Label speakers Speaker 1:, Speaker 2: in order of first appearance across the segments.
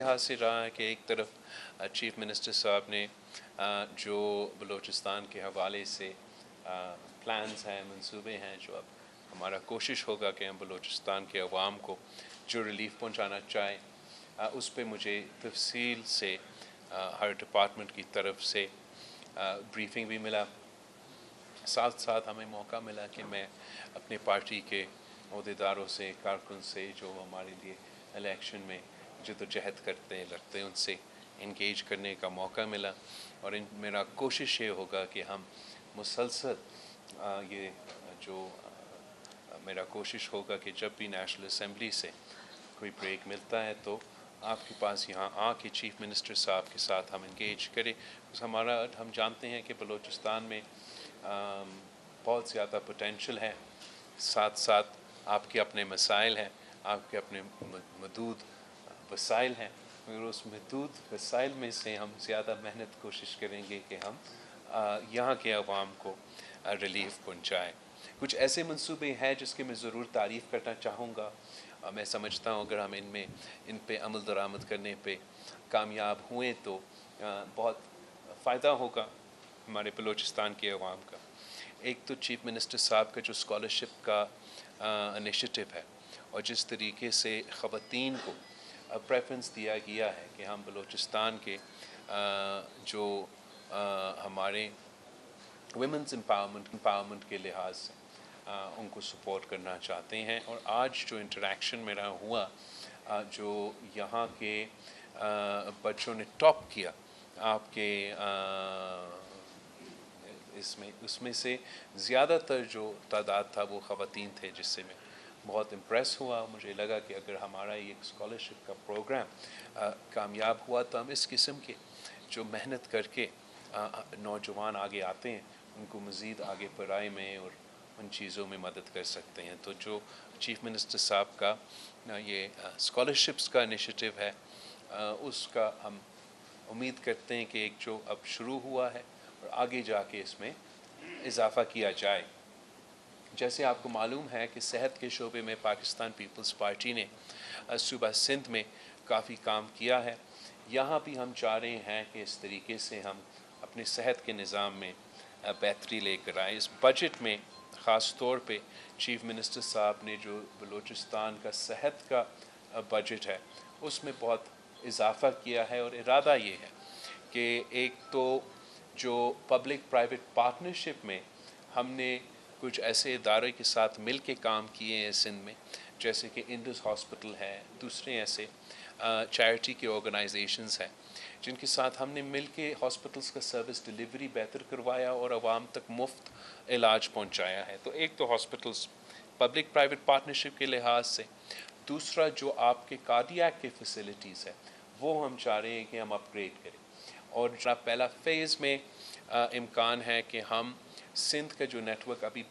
Speaker 1: लिहाज से रहा है कि एक तरफ चीफ मिनिस्टर साहब ने जो बलूचिस्तान के हवाले से प्लान्स हैं, मंसूबे हैं, जो अब हमारा कोशिश होगा कि हम बलूचिस्तान के अवाम को जो रिलीफ पहुंचाना चाहें उस पर मुझे तफसील से हर डिपार्टमेंट की तरफ से ब्रीफिंग भी मिला। साथ साथ हमें मौका मिला कि मैं अपने पार्टी के अहदेदारों से, कारकुन से, जो हमारे लिए इलेक्शन में जद्दोजहद करते हैं, लड़ते हैं, उनसे इंगेज करने का मौका मिला। और मेरा कोशिश ये होगा कि हम मुसलसल ये जो मेरा कोशिश होगा कि जब भी नेशनल असम्बली से कोई ब्रेक मिलता है तो आपके पास यहाँ आके चीफ मिनिस्टर साहब के साथ हम इंगेज करें। हम जानते हैं कि बलूचिस्तान में बहुत ज़्यादा पोटेंशल है, साथ साथ आपके अपने मसाइल हैं, आपके अपने मदूद वसाइल हैं, मगर उस महदूद वसाइल में से हम ज़्यादा मेहनत कोशिश करेंगे कि हम यहाँ के अवाम को रिलीफ पहुँचाएँ। कुछ ऐसे मंसूबे हैं जिसकी मैं ज़रूर तारीफ़ करना चाहूँगा। मैं समझता हूँ अगर हम इन पे अमल दरामद करने पे कामयाब हुए तो बहुत फ़ायदा होगा हमारे बलूचिस्तान के अवाम का। एक तो चीफ मिनिस्टर साहब का जो स्कॉलरशिप का इनिशिएटिव है और जिस तरीके से ख़वातीन को प्रेफरेंस दिया गया है कि हम बलूचिस्तान के जो हमारे वुमेंस एम्पावरमेंट के लिहाज से उनको सपोर्ट करना चाहते हैं। और आज जो इंटरेक्शन मेरा हुआ, जो यहाँ के बच्चों ने टॉप किया आपके उसमें से ज़्यादातर जो तादाद था वो ख़वातीन थे, जिससे मैं बहुत इम्प्रेस हुआ। मुझे लगा कि अगर हमारा ये स्कॉलरशिप का प्रोग्राम कामयाब हुआ तो हम इस किस्म के जो मेहनत करके नौजवान आगे आते हैं उनको मज़ीद आगे पढ़ाई में और उन चीज़ों में मदद कर सकते हैं। तो जो चीफ मिनिस्टर साहब का ये स्कॉलरशिप्स का इनिशिएटिव है, उसका हम उम्मीद करते हैं कि एक जो अब शुरू हुआ है और आगे जाके इसमें इजाफ़ा किया जाए। जैसे आपको मालूम है कि सेहत के शोबे में पाकिस्तान पीपल्स पार्टी ने सूबा सिंध में काफ़ी काम किया है। यहाँ भी हम चाह रहे हैं कि इस तरीके से हम अपने सेहत के निज़ाम में बेहतरी लेकर आए। इस बजट में ख़ास तौर पे चीफ मिनिस्टर साहब ने जो बलूचिस्तान का सेहत का बजट है उसमें बहुत इजाफ़ा किया है। और इरादा ये है कि एक तो जो पब्लिक प्राइवेट पार्टनरशिप में हमने कुछ ऐसे इदारे के साथ मिल के काम किए हैं सिंध में, जैसे कि इंडस हॉस्पिटल है, दूसरे ऐसे चैरिटी के ऑर्गेनाइजेशंस हैं जिनके साथ हमने मिल के हॉस्पिटल्स का सर्विस डिलीवरी बेहतर करवाया और आवाम तक मुफ्त इलाज पहुंचाया है। तो एक तो हॉस्पिटल्स पब्लिक प्राइवेट पार्टनरशिप के लिहाज से, दूसरा जो आपके कार्डियक के फैसिलिटीज़ है वो हम चाह रहे हैं कि हम अपग्रेड करें। और पहला फ़ेज़ में इम्कान है कि हम सिंध का जो नेटवर्क अभी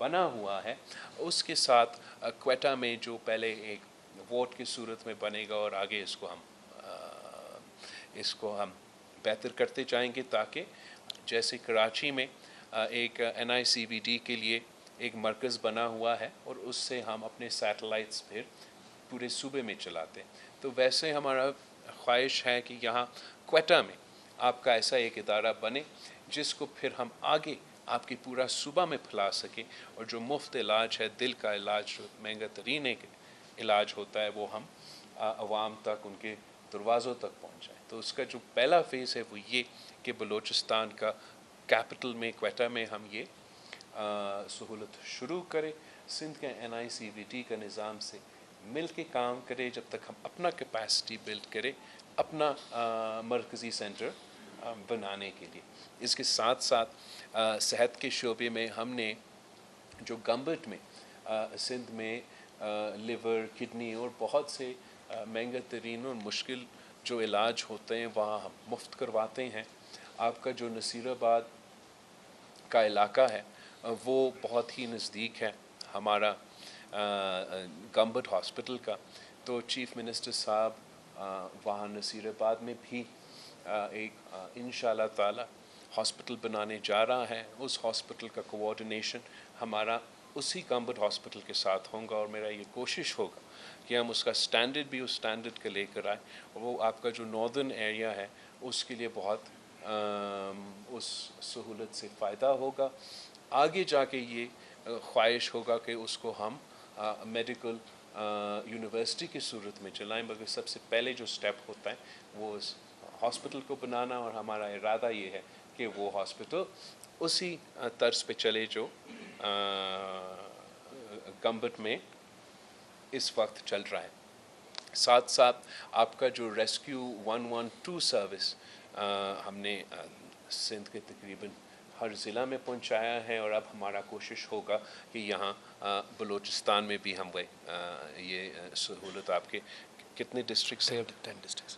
Speaker 1: बना हुआ है उसके साथ क्वेटा में जो पहले एक वोट की सूरत में बनेगा और आगे इसको हम बेहतर करते जाएंगे, ताकि जैसे कराची में एक NICVD के लिए एक मरकज़ बना हुआ है और उससे हम अपने सैटेलाइट्स फिर पूरे सूबे में चलाते हैं, तो वैसे हमारा ख्वाहिश है कि यहाँ क्वेटा में आपका ऐसा एक इदारा बने जिसको फिर हम आगे आपके पूरा सूबा में फैला सकें और जो मुफ्त इलाज है, दिल का इलाज जो महंगा तरीन एक इलाज होता है, वो हम आवाम तक, उनके दरवाज़ों तक पहुँचाएँ। तो उसका जो पहला फ़ेज़ है वो ये कि बलूचिस्तान का कैपिटल में क्वेटा में हम ये सहूलत शुरू करें। सिंध के NICVD का निज़ाम से मिल के काम करें जब तक हम अपना कैपेसिटी बिल्ड करें, अपना मरकज़ी सेंटर बनाने के लिए। इसके साथ साथ सेहत के शोबे में हमने जो गम्बट में सिंध में लिवर, किडनी और बहुत से महंगा तरीन और मुश्किल जो इलाज होते हैं वहाँ हम मुफ्त करवाते हैं। आपका जो नसीराबाद का इलाका है वो बहुत ही नज़दीक है हमारा गम्बट हॉस्पिटल का, तो चीफ मिनिस्टर साहब वहाँ नसीराबाद में भी एक इंशाअल्लाह ताला हॉस्पिटल बनाने जा रहा है। उस हॉस्पिटल का कोऑर्डिनेशन हमारा उसी गम्बट हॉस्पिटल के साथ होगा और मेरा ये कोशिश होगा कि हम उसका स्टैंडर्ड भी उस स्टैंडर्ड का लेकर आए और वो आपका जो नॉर्दर्न एरिया है उसके लिए बहुत उस सहूलत से फ़ायदा होगा। आगे जाके ये ख्वाहिश होगा कि उसको हम मेडिकल यूनिवर्सिटी की सूरत में चलाएं, मगर सबसे पहले जो स्टेप होता है वो उस हॉस्पिटल को बनाना, और हमारा इरादा ये है कि वो हॉस्पिटल उसी तर्ज पे चले जो गम्बट में इस वक्त चल रहा है। साथ साथ आपका जो रेस्क्यू 112 सर्विस हमने सिंध के तकरीबन हर ज़िला में पहुंचाया है, और अब हमारा कोशिश होगा कि यहाँ बलूचिस्तान में भी हम ये सहूलत आपके कितने डिस्ट्रिक्ट से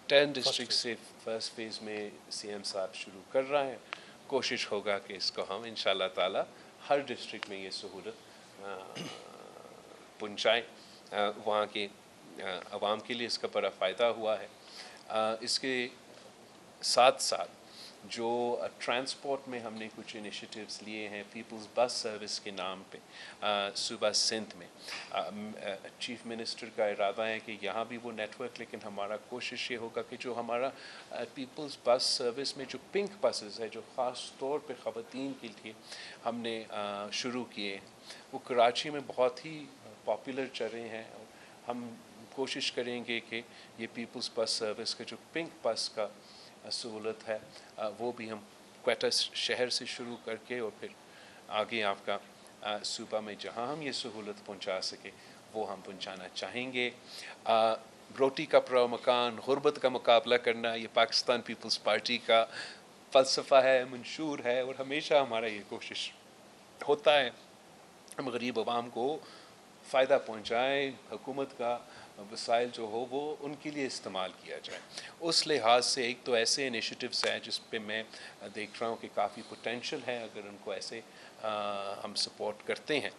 Speaker 1: 10 डिस्ट्रिक्ट से फर्स्ट फेज़ में CM साहब शुरू कर रहा है। कोशिश होगा कि इसको हम इंशाल्लाह ताला हर डिस्ट्रिक्ट में ये सहूलत पहुँचाएँ। वहाँ के आवाम के लिए इसका बड़ा फ़ायदा हुआ है। इसके साथ साथ जो ट्रांसपोर्ट में हमने कुछ इनिशिएटिव्स लिए हैं पीपल्स बस सर्विस के नाम पे सूबा सिंध में, चीफ मिनिस्टर का इरादा है कि यहाँ भी वो नेटवर्क, लेकिन हमारा कोशिश ये होगा कि जो हमारा पीपल्स बस सर्विस में जो पिंक बसेस है जो ख़ास तौर पे ख़वातीन के लिए हमने शुरू किए, वो कराची में बहुत ही पॉपुलर चल रहे हैं। हम कोशिश करेंगे कि ये पीपल्स बस सर्विस का जो पिंक बस का सहूलत है वो भी हम क्वेटा शहर से शुरू करके और फिर आगे आपका सूबा में जहां हम ये सहूलत पहुंचा सके वो हम पहुंचाना चाहेंगे। रोटी कपड़ा मकान गुर्बत का मुकाबला करना ये पाकिस्तान पीपल्स पार्टी का फ़लसफ़ा है, मंशूर है, और हमेशा हमारा ये कोशिश होता है हम गरीब आवाम को फ़ायदा पहुँचाएँ, हुकूमत का वसाइल जो हो वो उनके लिए इस्तेमाल किया जाए। उस लिहाज से एक तो ऐसे इनिशिएटिव्स हैं जिस पे मैं देख रहा हूँ कि काफ़ी पोटेंशियल है, अगर उनको ऐसे हम सपोर्ट करते हैं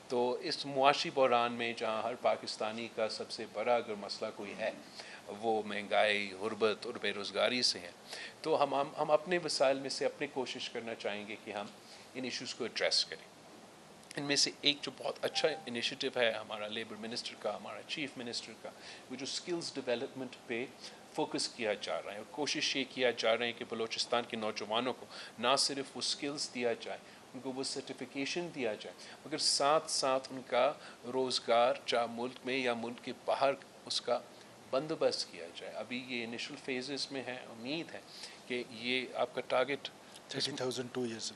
Speaker 1: तो इस मुआशी बहरान में जहाँ हर पाकिस्तानी का सबसे बड़ा अगर मसला कोई है वो महंगाई, गुर्बत और बेरोज़गारी से है, तो हम अपने वसाइल में से अपनी कोशिश करना चाहेंगे कि हम इन इश्यूज़ को एड्रेस करें। इनमें से एक जो बहुत अच्छा इनिशिएटिव है हमारा लेबर मिनिस्टर का, हमारा चीफ मिनिस्टर का, वो जो स्किल्स डेवलपमेंट पे फोकस किया जा रहा है और कोशिश ये किया जा रहा है कि बलूचिस्तान के नौजवानों को ना सिर्फ वो स्किल्स दिया जाए, उनको वो सर्टिफिकेशन दिया जाए, मगर साथ साथ उनका रोज़गार चाहे मुल्क में या मुल्क के बाहर उसका बंदोबस्त किया जाए। अभी ये इनिशियल फेजेस में है, उम्मीद है कि ये आपका टारगेट
Speaker 2: 30,000 2 years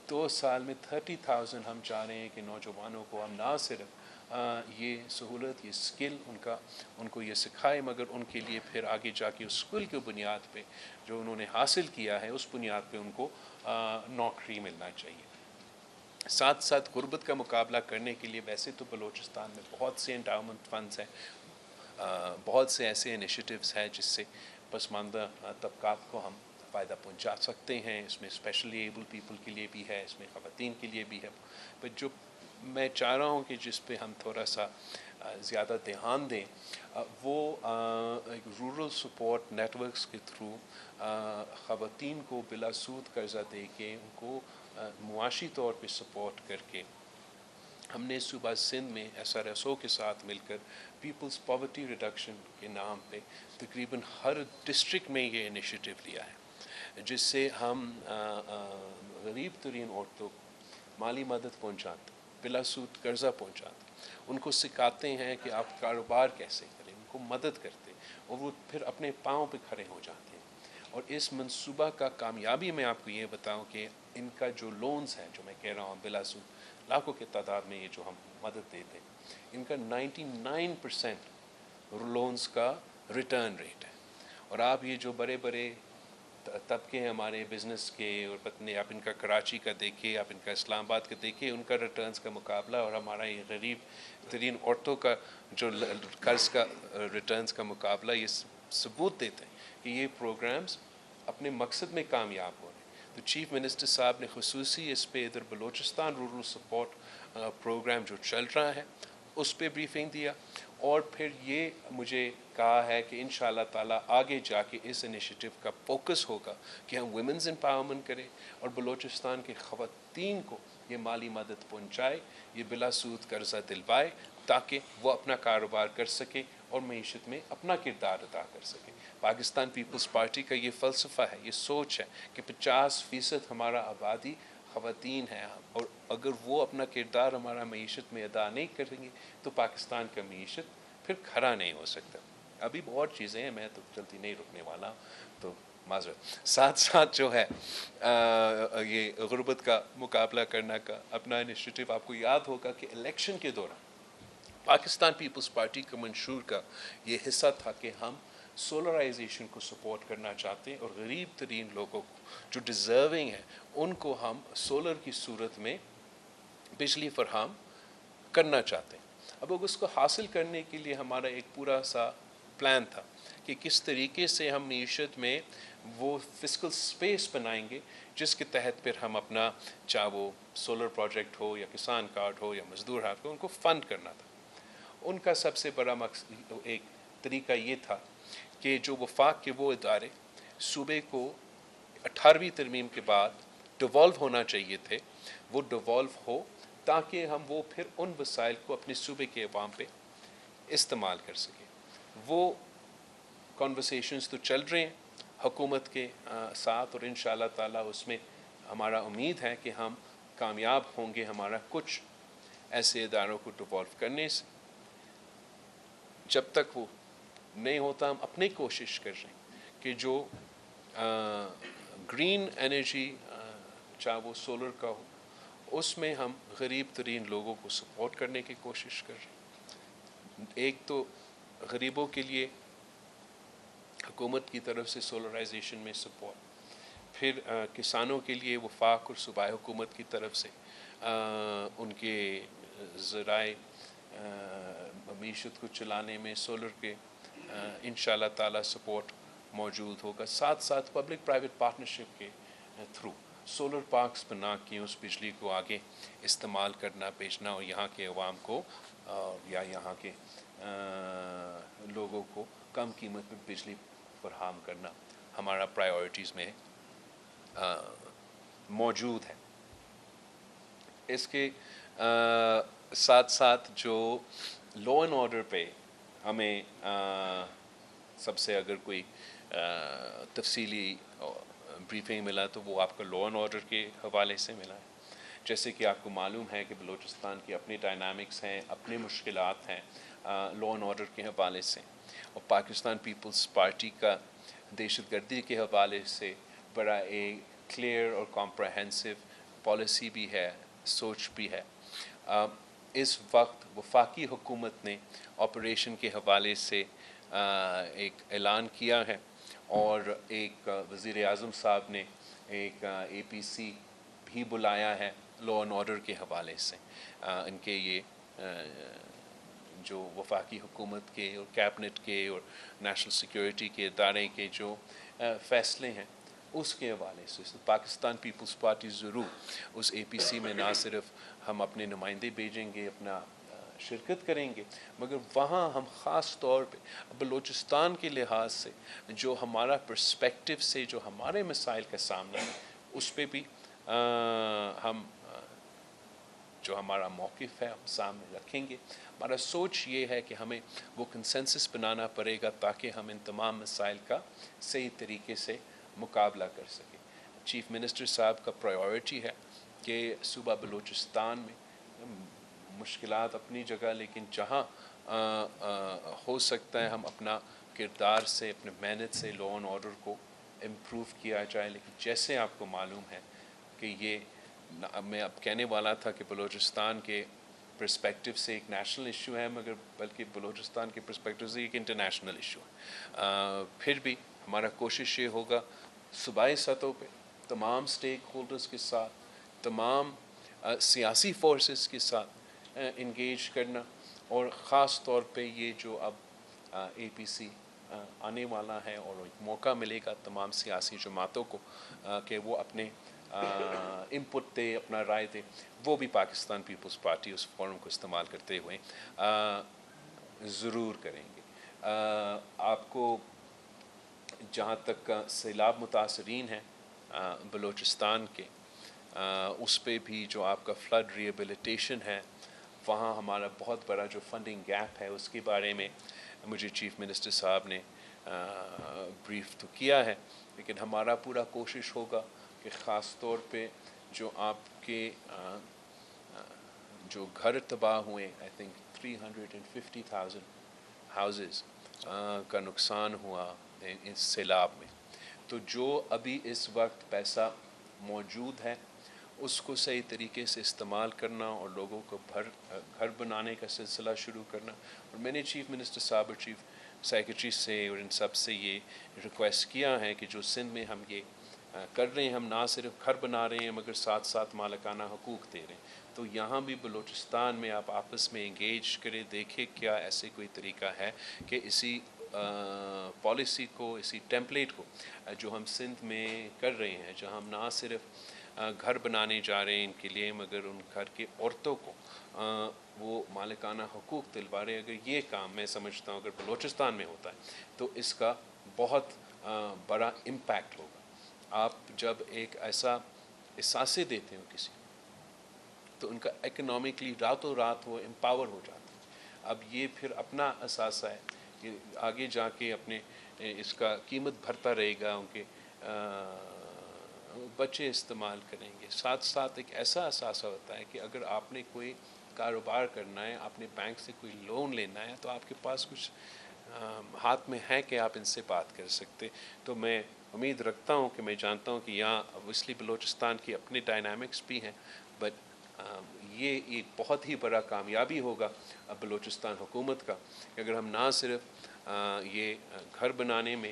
Speaker 1: 2 साल में 30,000 हम चाह रहे हैं कि नौजवानों को हम ना सिर्फ ये सहूलत, ये स्किल उनको ये सिखाए, मगर उनके लिए फिर आगे जाके उस स्किल की बुनियाद पे जो उन्होंने हासिल किया है उस बुनियाद पे उनको नौकरी मिलना चाहिए। साथ साथ गुर्बत का मुकाबला करने के लिए वैसे तो बलूचिस्तान में बहुत से एंडाउमेंट फंड्स हैं, बहुत से ऐसे इनिशिएटिव्स हैं जिससे पसमानदा तबकात को हम फ़ायदा पहुंचा सकते हैं। इसमें स्पेशली एबल पीपल के लिए भी है, इसमें ख़वातीन के लिए भी है, पर जो मैं चाह रहा हूँ कि जिस पे हम थोड़ा सा ज़्यादा ध्यान दें वो एक रूरल सपोर्ट नेटवर्क्स के थ्रू ख़वातीन को बिला सूद कर्ज़ा दे के उनको मुआशी तौर पे सपोर्ट करके हमने सूबा सिंध में SRSO के साथ मिलकर पीपल्स पॉवर्टी रिडक्शन के नाम पे तकरीबन हर डिस्ट्रिक्ट में ये इनिशिएटिव लिया है, जिससे हम गरीब तरीन औरतों को माली मदद पहुंचाते, बिला सूद कर्ज़ा पहुंचाते, उनको सिखाते हैं कि आप कारोबार कैसे करें, उनको मदद करते और वो फिर अपने पाँव पे खड़े हो जाते हैं। और इस मंसूबा का कामयाबी मैं आपको ये बताऊं कि इनका जो लोन्स हैं जो मैं कह रहा हूँ बिला सूद लाखों के तादाद में ये जो हम मदद देते हैं, इनका 99% लोन्स का रिटर्न रेट है। और आप ये जो बड़े बड़े तबके हैं हमारे बिज़नेस के, और पत्नी आप इनका कराची का देखिए, आप इनका इस्लामाबाद का देखिए, उनका रिटर्न्स का मुकाबला और हमारा ये गरीब तरीन औरतों का जो कर्ज़ का रिटर्न्स का मुकाबला, ये सबूत देते हैं कि ये प्रोग्राम्स अपने मकसद में कामयाब हो रहे हैं। तो चीफ मिनिस्टर साहब ने खुसूसी इस पे इधर बलूचिस्तान रूरल सपोर्ट प्रोग्राम जो चल रहा है उस पर ब्रीफिंग दिया, और फिर ये मुझे कहा है कि इंशाअल्लाह ताला आगे जाके इस इनिशिएटिव का फोकस होगा कि हम वुमेन्स एम्पावरमेंट करें और बलूचिस्तान के ख़वातीन को ये माली मदद पहुँचाए, ये बिला सूद कर्जा दिलवाए, ताकि वो अपना कारोबार कर सके और मईशत में अपना किरदार अदा कर सके। पाकिस्तान पीपल्स पार्टी का ये फ़लसफ़ा है, ये सोच है कि 50% हमारा आबादी ख़वातीन है, और अगर वो अपना किरदार हमारा मईशत में अदा नहीं करेंगे तो पाकिस्तान का मईशत फिर खड़ा नहीं हो सकता। अभी बहुत चीज़ें हैं, मैं तो जल्दी नहीं रुकने वाला, तो माजरत। साथ साथ जो है ये गुर्बत का मुकाबला करने का अपना इनिशिएटिव, आपको याद होगा कि इलेक्शन के दौरान पाकिस्तान पीपल्स पार्टी का मंशूर का ये हिस्सा था कि हम सोलराइजेशन को सपोर्ट करना चाहते हैं, और गरीब तरीन लोगों को जो डिज़र्विंग है उनको हम सोलर की सूरत में बिजली फराहम करना चाहते हैं। अब उसको हासिल करने के लिए हमारा एक पूरा सा प्लान था कि किस तरीके से हम मीशत में वो फिस्कल स्पेस बनाएंगे जिसके तहत फिर हम अपना, चाहे वो सोलर प्रोजेक्ट हो या किसान कार्ड हो या मजदूर हाथ हो, उनको फ़ंड करना था। उनका सबसे बड़ा मकसद, एक तरीका ये था कि जो वफाक के वो इदारे सूबे को 18वीं तरमीम के बाद डिवॉल्व होना चाहिए थे, वो डिवॉल्व हो, ताकि हम वो फिर उन वसाइल को अपने सूबे के अवाम पे इस्तेमाल कर सकें। वो कॉन्वर्सेशंस तो चल रहे हैं हुकूमत के साथ, और इंशाअल्लाह ताला उसमें हमारा उम्मीद है कि हम कामयाब होंगे हमारा कुछ ऐसे इदारों को डिवॉल्व करने से। जब तक वो नहीं होता, हम अपनी कोशिश कर रहे हैं कि जो ग्रीन एनर्जी, चाहे वो सोलर का हो, उसमें हम गरीब तरीन लोगों को सपोर्ट करने की कोशिश कर रहे हैं। एक तो गरीबों के लिए हुकूमत की तरफ से सोलराइजेशन में सपोर्ट, फिर किसानों के लिए वफाक और सूबाई हुकूमत की तरफ से उनके ज़राए मईशत को चलाने में सोलर के इंशाअल्लाह ताला सपोर्ट मौजूद होगा। साथ साथ पब्लिक प्राइवेट पार्टनरशिप के थ्रू सोलर पार्क्स बना के उस बिजली को आगे इस्तेमाल करना, बेचना, और यहाँ के अवाम को या यहाँ के लोगों को कम कीमत में बिजली फराहम करना हमारा प्रायोरिटीज़ में मौजूद है। इसके साथ साथ जो लॉ एंड ऑर्डर पे हमें सबसे अगर कोई तफसीली ब्रीफिंग मिला तो वो आपका लॉ एंड ऑर्डर के हवाले से मिला है। जैसे कि आपको मालूम है कि बलूचिस्तान की अपनी डायनामिक्स हैं, अपनी मुश्किलात हैं लॉ एंड ऑर्डर के हवाले से, और पाकिस्तान पीपल्स पार्टी का दहशतगर्दी के हवाले से बड़ा एक क्लियर और कॉम्प्रहेंसिव पॉलिसी भी है, सोच भी है। इस वक्त वफाकी हुकूमत ने ऑपरेशन के हवाले से एक ऐलान किया है, और एक वज़ीर आज़म साहब ने एक APC भी बुलाया है लॉ एंड ऑर्डर के हवाले से। इनके ये जो वफाकी हुकूमत के और कैबिनेट के और नेशनल सिक्योरिटी के इदारे के जो फ़ैसले हैं उसके हवाले से पाकिस्तान पीपल्स पार्टी ज़रूर उस APC में ना सिर्फ हम अपने नुमाइंदे भेजेंगे, अपना शिरकत करेंगे, मगर वहाँ हम ख़ास तौर पे बलूचिस्तान के लिहाज से जो हमारा पर्सपेक्टिव से जो हमारे मसाइल का सामना है उस पर भी हम जो हमारा मौक़िफ़ है हम सामने रखेंगे। हमारा सोच ये है कि हमें वो कंसेंसस बनाना पड़ेगा ताकि हम इन तमाम मसाइल का सही तरीके से मुकाबला कर सकें। चीफ़ मिनिस्टर साहब का प्रायोरिटी है कि सूबा बलूचिस्तान में मुश्किलात अपनी जगह, लेकिन जहाँ हो सकता है हम अपना किरदार से, अपने मेहनत से लॉ एंड ऑर्डर को इम्प्रूव किया जाए। लेकिन जैसे आपको मालूम है कि ये मैं अब कहने वाला था कि बलूचिस्तान के पर्सपेक्टिव से एक नेशनल इशू है, मगर बल्कि बलूचिस्तान के पर्सपेक्टिव से एक इंटरनेशनल इशू है। फिर भी हमारा कोशिश ये होगा सूबाई सतह पे तमाम स्टेक होल्डर्स के साथ, तमाम सियासी फोर्सेस के साथ इंगेज करना, और ख़ास तौर पे ये जो अब APC आने वाला है और एक मौका मिलेगा तमाम सियासी जमातों को कि वो अपने इनपुट दे, अपना राय दे, वो भी पाकिस्तान पीपल्स पार्टी उस फोरम को इस्तेमाल करते हुए ज़रूर करेंगे। आपको जहाँ तक सैलाब मुतासरीन हैं बलूचिस्तान के, اس پہ بھی جو آپ کا فلڈ ریہیبلیٹیشن ہے وہاں ہمارا بہت بڑا جو فنڈنگ گیپ ہے اس کے بارے میں مجھے چیف منسٹر صاحب نے بریف تو کیا ہے، لیکن ہمارا پورا کوشش ہوگا کہ خاص طور پہ جو آپ کے جو گھر تباہ ہوئے آئی تھنک 350,000 ہاؤزز کا نقصان ہوا اس سیلاب میں، تو جو ابھی اس وقت پیسہ موجود ہے اس کو صحیح طریقے سے استعمال کرنا اور لوگوں کو گھر بنانے کا سلسلہ شروع کرنا. اور میں نے چیف منسٹر صاحب اور چیف سیکرٹری سے اور ان سب سے یہ ریکویسٹ کیا ہے کہ جو سندھ میں ہم یہ کر رہے ہیں، ہم نہ صرف گھر بنا رہے ہیں مگر ساتھ ساتھ مالکانہ حقوق دے رہے ہیں، تو یہاں بھی بلوچستان میں آپ آپس میں انگیج کریں، دیکھیں کیا ایسے کوئی طریقہ ہے کہ اسی پالیسی کو، اسی ٹیمپلیٹ کو جو ہم سندھ میں کر رہے ہیں، جہاں ہم نہ صرف گھر بنانے جا رہے ہیں ان کے لیے مگر ان گھر کی عورتوں کو وہ مالکانہ حقوق دلوا رہے ہیں. اگر یہ کام میں سمجھتا ہوں اگر بلوچستان میں ہوتا ہے تو اس کا بہت بڑا امپیکٹ ہوگا. آپ جب ایک ایسا احساسے دیتے ہو کسی تو ان کا اکنامکلی راتوں رات وہ امپاور ہو جاتا ہے. اب یہ پھر اپنا اثاثہ ہے کہ آگے جا کے اپنے اس کا قیمت بھرتا رہے گا، ان کے بچے استعمال کریں گے. ساتھ ساتھ ایک ایسا اثاثہ ہوتا ہے کہ اگر آپ نے کوئی کاروبار کرنا ہے، آپ نے بینک سے کوئی لون لینا ہے تو آپ کے پاس کچھ ہاتھ میں ہے کہ آپ ان سے بات کر سکتے. تو میں امید رکھتا ہوں کہ میں جانتا ہوں کہ یہاں اوبویسلی بلوچستان کی اپنے ڈائنامکس بھی ہیں، بٹ یہ ایک بہت ہی بڑا کامیابی ہوگا بلوچستان حکومت کا کہ اگر ہم نہ صرف یہ گھر بنانے میں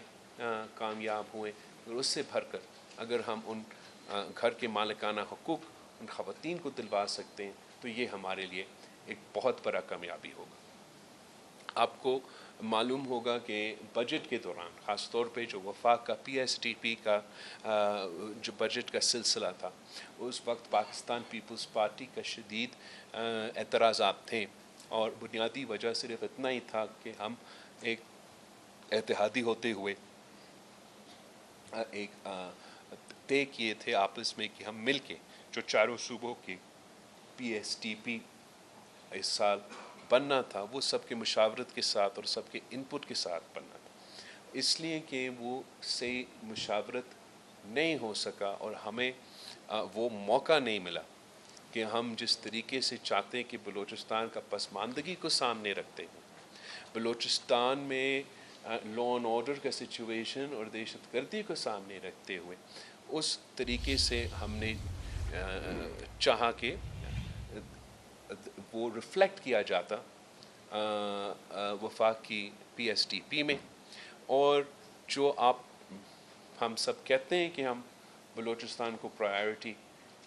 Speaker 1: کامیاب ہوئے اور اس سے بھر کر اگر ہم ان گھر کے مالکانہ حقوق ان خواتین کو دلوا سکتے ہیں تو یہ ہمارے لیے ایک بہت بڑا کامیابی ہوگا. آپ کو معلوم ہوگا کہ بجٹ کے دوران خاص طور پہ جو وفاق کا PSDP کا جو بجٹ کا سلسلہ تھا، اس وقت پاکستان پیپلز پارٹی کا شدید اعتراضات تھے اور بنیادی وجہ صرف اتنا ہی تھا کہ ہم ایک اتحادی ہوتے ہوئے ایک طے کیے تھے آپس میں کہ ہم مل کے جو چاروں صوبوں کی PSDP اس سال بننا تھا وہ سب کے مشاورت کے ساتھ اور سب کے انپٹ کے ساتھ بننا تھا. اس لیے کہ وہ صحیح مشاورت نہیں ہو سکا اور ہمیں وہ موقع نہیں ملا کہ ہم جس طریقے سے چاہتے ہیں کہ بلوچستان کا پسماندگی کو سامنے رکھتے ہیں، بلوچستان میں لا اینڈ آرڈر کا سچویشن اور دہشت گردی کو سامنے رکھتے ہوئے اس طریقے سے ہم نے چاہا کہ وہ ریفلیکٹ کیا جاتا وفاق کی PSDP میں. اور جو ہم سب کہتے ہیں کہ ہم بلوچستان کو پرائیورٹی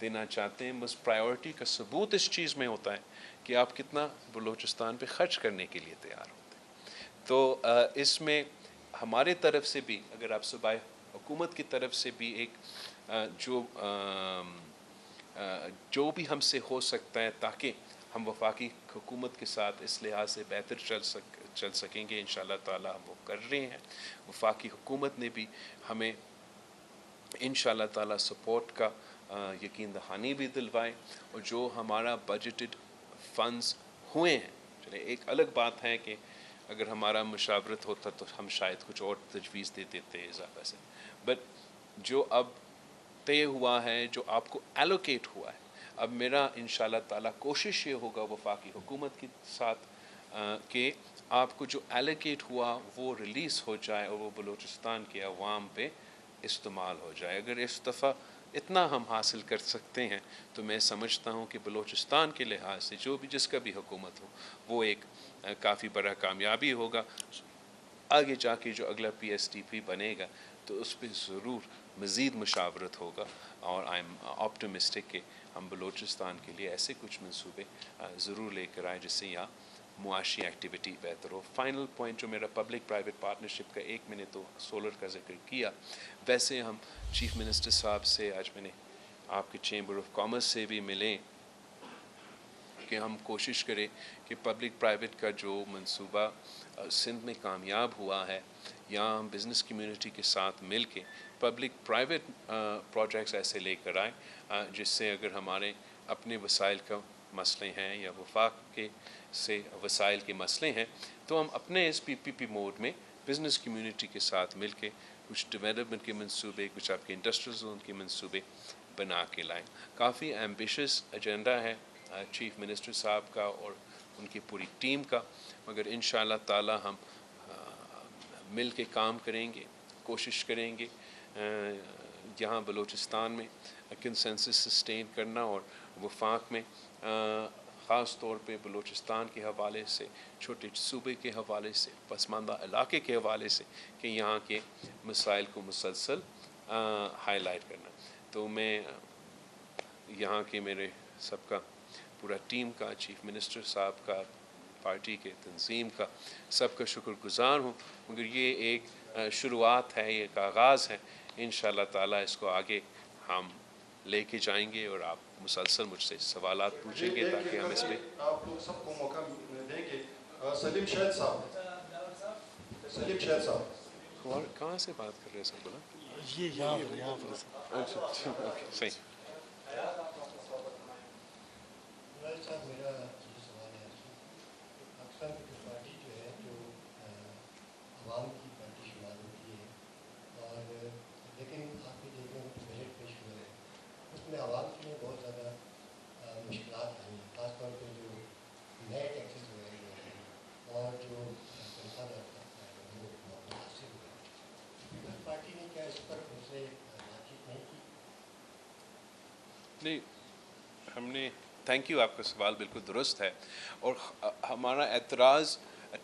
Speaker 1: دینا چاہتے ہیں، بس پرائیورٹی کا ثبوت اس چیز میں ہوتا ہے کہ آپ کتنا بلوچستان پہ خرچ کرنے کے لیے تیار ہوتے ہیں. تو اس میں ہمارے طرف سے بھی اگر آپ صوبائی حکومت کی طرف سے بھی ایک جو بھی ہم سے ہو سکتا ہے تاکہ ہم وفاقی حکومت کے ساتھ اس لحاظ سے بہتر چل سکیں گے، انشاءاللہ تعالی ہم وہ کر رہے ہیں. وفاقی حکومت نے بھی ہمیں انشاءاللہ تعالی سپورٹ کا یقین دہانی بھی دلوائے، اور جو ہمارا بجٹڈ فنڈز ہوئے ہیں، چلے ایک الگ بات ہے کہ اگر ہمارا مشاورت ہوتا تو ہم شاید کچھ اور تجویز دے دیتے اضافہ سے، بٹ جو اب طے ہوا ہے، جو آپ کو ایلوکیٹ ہوا ہے، اب میرا انشاءاللہ تعالی کوشش یہ ہوگا وفاقی حکومت کے ساتھ کہ آپ کو جو ایلوکیٹ ہوا وہ ریلیز ہو جائے اور وہ بلوچستان کے عوام پہ استعمال ہو جائے. اگر اس دفعہ اتنا ہم حاصل کر سکتے ہیں تو میں سمجھتا ہوں کہ بلوچستان کے لحاظ سے جو بھی جس کا بھی حکومت ہو وہ ایک کافی بڑا کامیابی ہوگا. آگے جا کے جو اگلا PSDP بنے گا تو اس پہ ضرور مزید مشاورت ہوگا، اور آئی ایم آپٹمسٹک کہ ہم بلوچستان کے لیے ایسے کچھ منصوبے ضرور لے کر آئیں جس سے یہاں معاشی ایکٹیویٹی بہتر ہو. فائنل پوائنٹ جو میرا پبلک پرائیویٹ پارٹنرشپ کا، ایک میں نے تو سولر کا ذکر کیا، ویسے ہم چیف منسٹر صاحب سے آج میں نے آپ کے چیمبر آف کامرس سے بھی ملیں कि हम कोशिश करें कि पब्लिक प्राइवेट का जो मंसूबा सिंध में कामयाब हुआ है, यहाँ हम बिज़नेस कम्युनिटी के साथ मिल के पब्लिक प्राइवेट प्रोजेक्ट्स ऐसे लेकर आए जिससे अगर हमारे अपने वसाइल का मसले हैं या वफाक के से वसाइल के मसले हैं, तो हम अपने इस PPP मोड में बिज़नेस कम्युनिटी के साथ मिल के कुछ डेवलपमेंट के मंसूबे, कुछ आपके इंडस्ट्रियल जोन के मंसूबे बना के लाएं। काफ़ी एम्बिशियस एजेंडा है चीफ मिनिस्टर साहब का और उनकी पूरी टीम का, मगर इंशाअल्लाह ताला हम मिल के काम करेंगे, कोशिश करेंगे यहाँ बलूचिस्तान में कंसेंसस सस्टेन करना और वफाक में ख़ास तौर पे बलूचिस्तान के हवाले से, छोटे सूबे के हवाले से, पसमानदा इलाके के हवाले से कि यहाँ के मसाइल को मुसलसल हाईलाइट करना। तो मैं यहाँ के मेरे सबका पूरा टीम का, चीफ मिनिस्टर साहब का, पार्टी के तंजीम का, सबका शुक्रगुज़ार हूँ। मगर ये एक शुरुआत है, ये एक आगाज़ है। इंशाअल्लाह ताला इसको आगे हम लेके जाएंगे और आप मुसलसल मुझसे सवालात पूछेंगे ताकि हम इस पे
Speaker 2: आप लोग सबको मौका देंगे। सलीम शहद साहब,
Speaker 1: और कहाँ से बात कर रहे हैं सब बोला?
Speaker 3: ये यहाँ पर
Speaker 1: अच्छा, ओके, सही।
Speaker 4: मेरा सवाल है, अक्सर पार्टी जो है जो आवाम की पार्टी शुमार होती है, और लेकिन आपके देखने में बजट पेश हुए हैं उसमें आवाम के लिए बहुत ज़्यादा मुश्किलात आई हैं, खासतौर पर जो नए टैक्सेस वगैरह हैं और जो तनख्वाहदार वो मुतासिर हुए हैं। पार्टी ने क्या इस पर उनसे बातचीत नहीं की?
Speaker 1: नहीं, हमने, थैंक यू, आपका सवाल बिल्कुल दुरुस्त है और हमारा एतराज़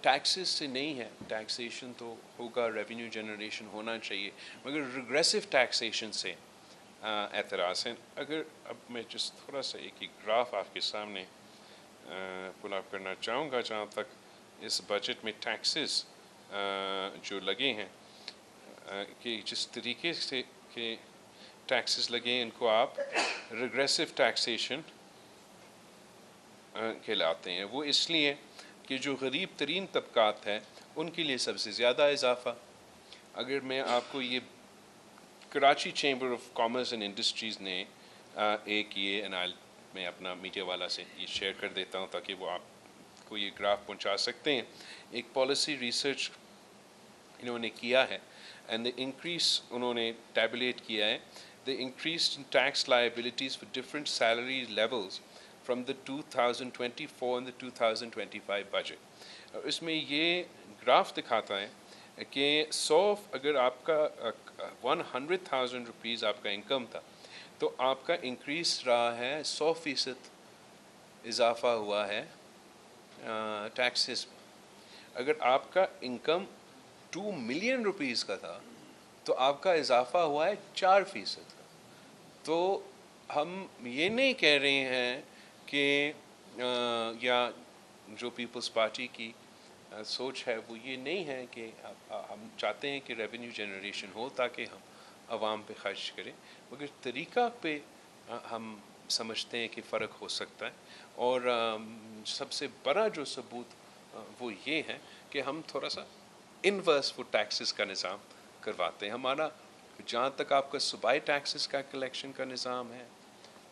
Speaker 1: टैक्सेस से नहीं है। टैक्सेशन तो होगा, रेवेन्यू जनरेशन होना चाहिए, मगर रिग्रेसिव टैक्सेशन से एतराज़ है। अगर अब मैं जिस थोड़ा सा एक ही ग्राफ आपके सामने पुल अप करना चाहूँगा, जहाँ तक इस बजट में टैक्सेस जो लगे हैं कि जिस तरीके से के टैक्सेस लगे हैं, इनको आप रिग्रेसिव टैक्सेशन कहलाते हैं। वो इसलिए कि जो गरीब तरीन तबकात हैं उनके लिए सबसे ज़्यादा इजाफ़ा। अगर मैं आपको ये Karachi chamber of commerce and industries ने एक ये एनाल मैं अपना मीडिया वाला से ये शेयर कर देता हूँ ताकि वो आपको ये ग्राफ पहुँचा सकते हैं। एक पॉलिसी रिसर्च इन्होंने किया है एंड द इंक्रीज उन्होंने टैबुलेट किया है the increase in tax liabilities for different salary levels from the 2024 and the 2025 budget। और इसमें ये ग्राफ दिखाता है कि 100 अगर आपका 100,000 रुपीज़ आपका इनकम था तो आपका इंक्रीज़ रहा है 100% इजाफ़ा हुआ है टैक्सेस में। अगर आपका इनकम 2 मिलियन रुपीज़ का था तो आपका इजाफ़ा हुआ है 4% का। तो हम ये नहीं कह रहे हैं कि या जो पीपल्स पार्टी की सोच है वो ये नहीं है कि हम चाहते हैं कि रेवेन्यू जनरेशन हो ताकि हम आवाम पे खर्च करें, मगर तरीक़ा पे हम समझते हैं कि फ़र्क हो सकता है। और सबसे बड़ा जो सबूत वो ये है कि हम थोड़ा सा इनवर्स वो टैक्सेस का निज़ाम करवाते हैं। हमारा जहाँ तक आपका सूबाई टैक्सेस का कलेक्शन का निज़ाम है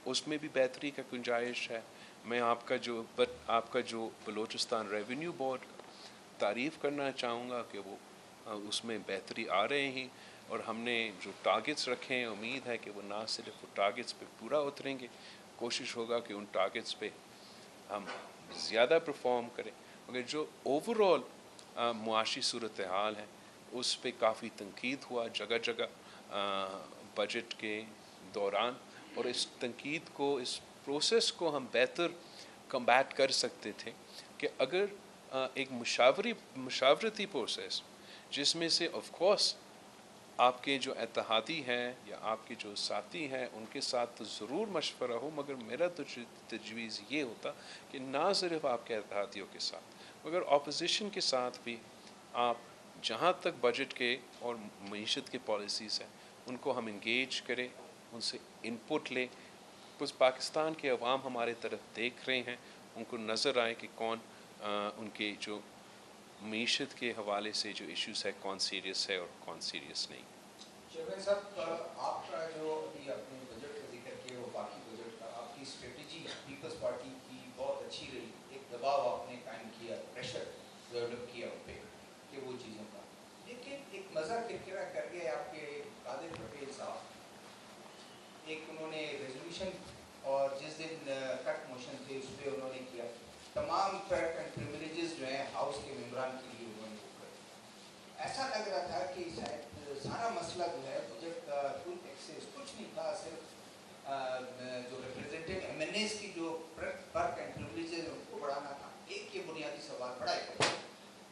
Speaker 1: उसमें भी बेहतरी का गुंजाइश है। मैं आपका जो बलूचिस्तान रेवेन्यू बोर्ड तारीफ़ करना चाहूँगा कि वो उसमें बेहतरी आ रहे हैं और हमने जो टारगेट्स रखे हैं उम्मीद है कि वो ना सिर्फ वो टारगेट्स पे पूरा उतरेंगे, कोशिश होगा कि उन टारगेट्स पे हम ज़्यादा परफॉर्म करें। मगर जो ओवरऑल मुआशी सूरत हाल है उस पे काफ़ी तनकीद हुआ जगह जगह बजट के दौरान, और इस तनकीद को, इस प्रोसेस को हम बेहतर कम्बैट कर सकते थे कि अगर एक मुशावरती प्रोसेस जिसमें से ऑफ कोर्स आपके जो इत्तेहादी हैं या आपके जो साथी हैं उनके साथ तो ज़रूर मशवरा हो, मगर मेरा तो तजवीज़ ये होता कि ना सिर्फ आपके इत्तेहादियों के साथ मगर अपोजिशन के साथ भी आप जहाँ तक बजट के और मईशत के पॉलिसीज़ हैं उनको हम इंगेज करें, उनसे इनपुट लें। कुछ पाकिस्तान के अवाम हमारे तरफ देख रहे हैं, ان کو نظر آئے کہ کون ان کے جو معیشت کے حوالے سے جو ایشوز ہے کون سیریس ہے اور کون سیریس نہیں.
Speaker 5: چیئرمین صاحب آپ کا جو ابھی اپنے بجٹ کا ذکر کیا وہ باقی بجٹ کا آپ کی اسٹریٹجی پیپلز پارٹی کی بہت اچھی رہی. ایک دباؤ آپ نے قائم کیا, پریشر ڈیولپ کیا ان پہ کہ وہ چیزوں کا, لیکن ایک مزہ کرکرا کر گئے آپ کے قادر پٹیل صاحب. ایک انہوں نے ریزولوشن اور جس دن کٹ موشن تھے اس پہ انہوں نے کیا تمام پیٹ اینڈ پریویلیجز جو ہیں ہاؤس کے ممبران کے لیے انہوں نے وہ کر. ایسا لگ رہا تھا کہ شاید سارا مسئلہ جو ہے بجٹ کا فل ایکسیس کچھ نہیں تھا, صرف جو ریپرزینٹیو ایم این ایز کی جو پرک اینڈ پریویلیجز ان کو بڑھانا تھا. ایک یہ بنیادی سوال بڑا ہے.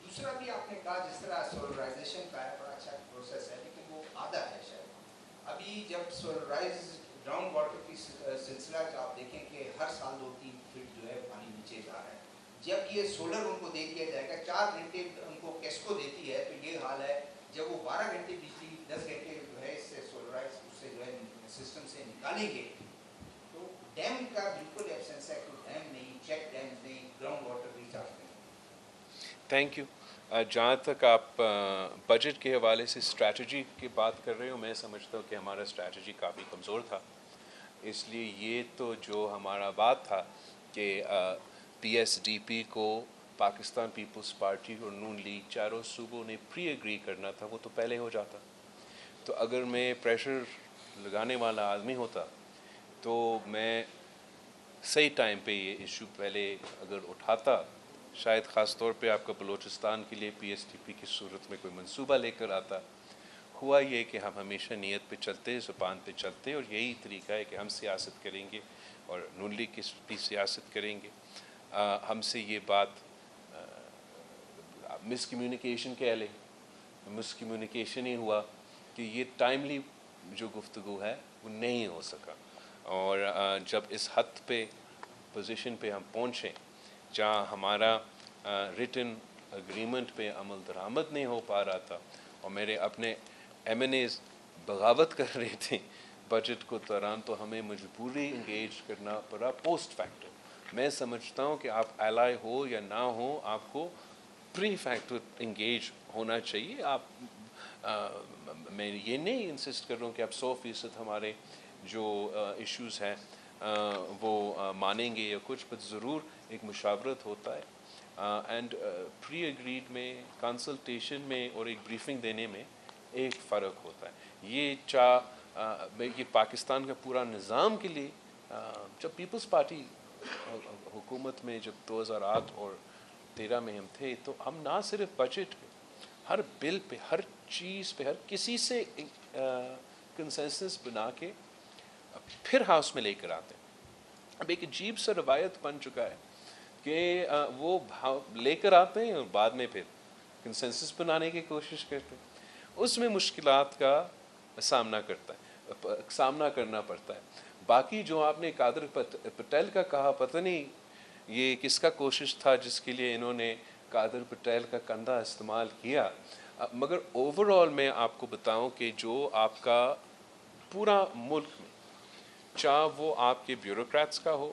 Speaker 5: دوسرا بھی آپ نے کہا جس طرح سولرائزیشن کا ہے بڑا اچھا پروسیس ہے, لیکن وہ آدھا ہے شاید. ابھی جب سولرائز گراؤنڈ واٹر کی سلسلہ کا آپ دیکھیں کہ ہر سال 2-3 فٹ جو ہے پانی نیچے جا رہا ہے. جب یہ سولر ان کو دے دیا جائے گا 4 گھنٹے ان کو کیسکو دیتی ہے تو یہ حال ہے. جب وہ 12 گھنٹے بجلی 10 گھنٹے جو ہے اس سے سولرائز اس سے جو ہے سسٹم سے نکالیں گے تو ڈیم کا بالکل ایبسنس ہے. کوئی ڈیم نہیں, چیک ڈیم نہیں, گراؤنڈ واٹر ریچارج نہیں.
Speaker 1: Thank you. جہاں تک آپ بجٹ کے حوالے سے اسٹریٹجی کی بات کر رہے ہو, میں سمجھتا ہوں کہ ہمارا اسٹریٹجی کافی کمزور تھا. اس لیے یہ تو جو ہمارا بات تھا کہ پی ایس ڈی پی کو پاکستان پیپلز پارٹی اور نون لیگ چاروں صوبوں نے پری ایگری کرنا تھا, وہ تو پہلے ہو جاتا. تو اگر میں پریشر لگانے والا آدمی ہوتا تو میں صحیح ٹائم پہ یہ ایشو پہلے اگر اٹھاتا, شاید خاص طور پہ آپ کا بلوچستان کے لیے پی ایس ٹی پی کی صورت میں کوئی منصوبہ لے کر آتا. ہوا یہ کہ ہم ہمیشہ نیت پہ چلتے, زبان پہ چلتے, اور یہی طریقہ ہے کہ ہم سیاست کریں گے اور نون لیگ کی بھی سیاست کریں گے. ہم سے یہ بات مس کمیونیکیشن کہہ لیں, مس کمیونیکیشن ہی ہوا کہ یہ ٹائملی جو گفتگو ہے وہ نہیں ہو سکا. اور جب اس حد پہ پوزیشن پہ ہم پہنچیں جہاں ہمارا ریٹن اگریمنٹ پہ عمل درآمد نہیں ہو پا رہا تھا اور میرے اپنے ایم این ایز بغاوت کر رہے تھے بجٹ کو دوران, تو ہمیں مجبوری انگیج کرنا پڑا پوسٹ فیکٹر. میں سمجھتا ہوں کہ آپ ایلائی ہو یا نہ ہو, آپ کو پری فیکٹر انگیج ہونا چاہیے. آپ میں یہ نہیں انسسٹ کر رہا ہوں کہ آپ 100% ہمارے جو ایشوز ہیں وہ مانیں گے یا کچھ, بس ضرور ایک مشاورت ہوتا ہے. اینڈ پری ایگریڈ میں, کنسلٹیشن میں اور ایک بریفنگ دینے میں ایک فرق ہوتا ہے. یہ پاکستان کا پورا نظام کے لیے, جب پیپلز پارٹی حکومت میں جب 2008 اور 2013 میں ہم تھے تو ہم نہ صرف بجٹ پہ, ہر بل پہ, ہر چیز پہ, ہر کسی سے کنسنسس بنا کے پھر ہاؤس میں لے کر آتے ہیں. اب ایک عجیب سا روایت بن چکا ہے کہ وہ لے کر آتے ہیں اور بعد میں پھر کنسنسس بنانے کی کوشش کرتے ہیں. اس میں مشکلات کا سامنا کرنا پڑتا ہے. باقی جو آپ نے قادر پٹیل کا کہا, پتہ نہیں یہ کس کا کوشش تھا جس کے لیے انہوں نے قادر پٹیل کا کندھا استعمال کیا, مگر اوور آل میں آپ کو بتاؤں کہ جو آپ کا پورا ملک میں, چاہے وہ آپ کے بیوروکریٹس کا ہو,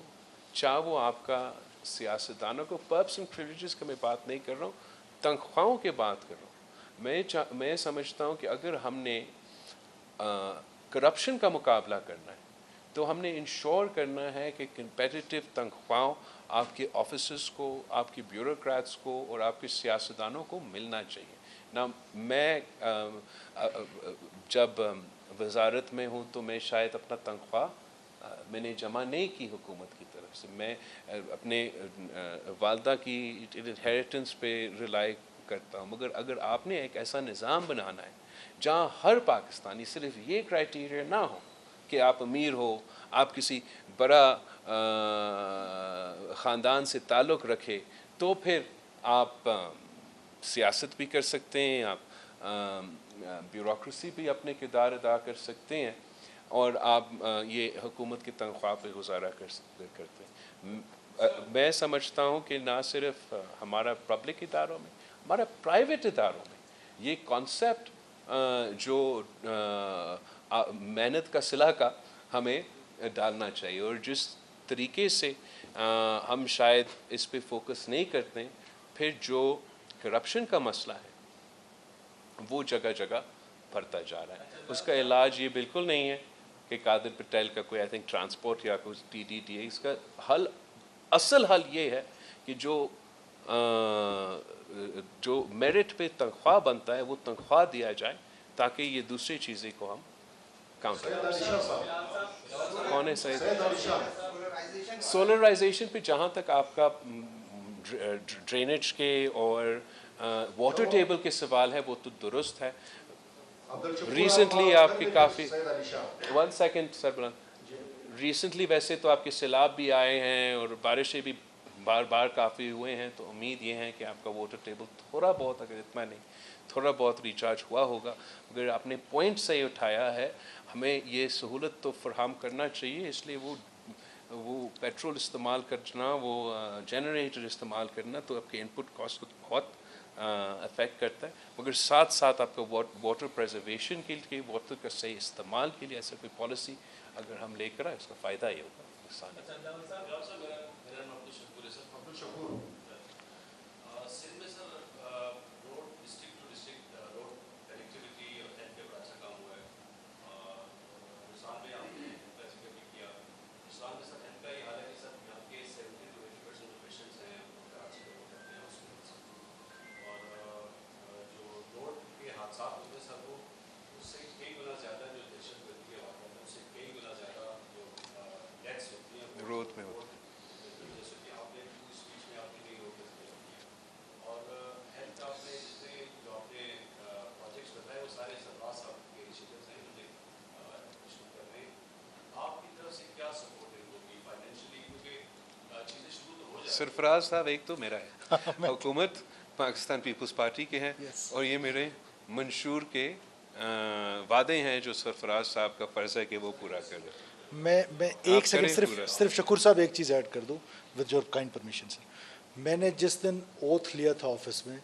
Speaker 1: چاہے وہ آپ کا سیاستدانوں کو, پرپس اینڈ پریویلیجز کا میں بات نہیں کر رہا ہوں, تنخواہوں کی بات کر رہا ہوں. میں سمجھتا ہوں کہ اگر ہم نے کرپشن کا مقابلہ کرنا ہے تو ہم نے انشور کرنا ہے کہ کمپیٹیٹیو تنخواہوں آپ کے آفیسرز کو, آپ کے بیوروکریٹس کو اور آپ کے سیاستدانوں کو ملنا چاہیے. نہ میں جب وزارت میں ہوں تو میں شاید اپنا تنخواہ میں نے جمع نہیں کی حکومت کی طرف سے, میں اپنے والدہ کی انہیریٹنس پہ ریلائی کرتا ہوں. مگر اگر آپ نے ایک ایسا نظام بنانا ہے جہاں ہر پاکستانی, صرف یہ کرائیٹیریا نہ ہو کہ آپ امیر ہو, آپ کسی بڑا خاندان سے تعلق رکھے, تو پھر آپ سیاست بھی کر سکتے ہیں, آپ بیوروکریسی بھی اپنے کردار ادا کر سکتے ہیں, اور آپ یہ حکومت کی تنخواہ پہ گزارا کرتے ہیں. میں سمجھتا ہوں کہ نہ صرف ہمارا پبلک اداروں میں, ہمارا پرائیویٹ اداروں میں یہ کانسیپٹ جو محنت کا صلہ کا ہمیں ڈالنا چاہیے. اور جس طریقے سے ہم شاید اس پہ فوکس نہیں کرتے، پھر جو کرپشن کا مسئلہ ہے وہ جگہ جگہ بڑھتا جا رہا ہے. اس کا علاج یہ بالکل نہیں ہے کہ قادر پٹیل کا کوئی آئی تھنک ٹرانسپورٹ یا کوئی TDTA. اس کا حل، اصل حل یہ ہے کہ جو میرٹ پہ تنخواہ بنتا ہے وہ تنخواہ دیا جائے تاکہ یہ دوسری چیزیں کو ہم کاؤنٹر کر. کون ہے سید؟ سولرائزیشن پہ جہاں تک آپ کا ڈرینیج کے اور واٹر ٹیبل کے سوال ہے وہ تو درست ہے. ریسنٹلی آپ کے کافی 1 سیکنڈ سر بلند، ریسنٹلی ویسے تو آپ کے سیلاب بھی آئے ہیں اور بارشیں بھی بار بار کافی ہوئے ہیں، تو امید یہ ہے کہ آپ کا واٹر ٹیبل تھوڑا بہت، اگر اتنا نہیں تھوڑا بہت ریچارج ہوا ہوگا. اگر آپ نے پوائنٹ صحیح اٹھایا ہے، ہمیں یہ سہولت تو فراہم کرنا چاہیے. اس لیے وہ پیٹرول استعمال کرنا، وہ جنریٹر استعمال کرنا تو آپ کے ان پٹ کاسٹ کو بہت افیکٹ کرتا ہے، مگر ساتھ ساتھ آپ کا واٹر پریزرویشن کے لیے، واٹر کا صحیح استعمال کے لیے ایسا کوئی پالیسی اگر ہم لے کر آئے اس کا فائدہ یہ ہوگا.
Speaker 6: سندھ میں sir road district to district road connectivity اور ہیلتھ پہ بڑا اچھا کام ہوا ہے. ہندوستان میں آپ نے ذکر بھی کیا، ہندوستان میں سر ہیلتھ کا یہ حال ہے کہ سر یہاں کے 70 to 80% جو پیشنٹس ہیں وہ کراچی میں کرتے ہیں ہاسپٹل سے، اور جو روڈ کے حادثات ہوتے ہیں سر وہ اس سے کئی گنا زیادہ جو دہشت گردی کے واقعات ہیں اس سے کئی گنا زیادہ جو ڈیتھس ہوتی ہیں
Speaker 1: روڈ میں ہوتی ہیں.
Speaker 6: جیسے کہ آپ نے اسپیچ میں آپ نے کئی روڈ اور ہیلتھ کا آپ نے جتنے جو آپ نے پروجیکٹس بتائے وہ سارے سرفراز صاحب کے انیشیٹوز ہیں مجھے شروع کر رہے ہیں. آپ کی طرف سے کیا سپورٹ ہوگی فائنینشلی، کیونکہ چیزیں شروع تو ہو جائیں.
Speaker 1: سرفراز صاحب ایک تو میرا ہے، حکومت پاکستان پیپلز پارٹی کے ہیں، اور یہ میرے منشور کے وعدے ہیں جو سرفراز صاحب کا فرض ہے کہ وہ پورا کریں.
Speaker 3: میں ایک سیکنڈ صرف شکور صاحب ایک چیز ایڈ کر دوں ود یور کائنڈ پرمیشن سر. میں نے جس دن اوتھ لیا تھا آفس میں،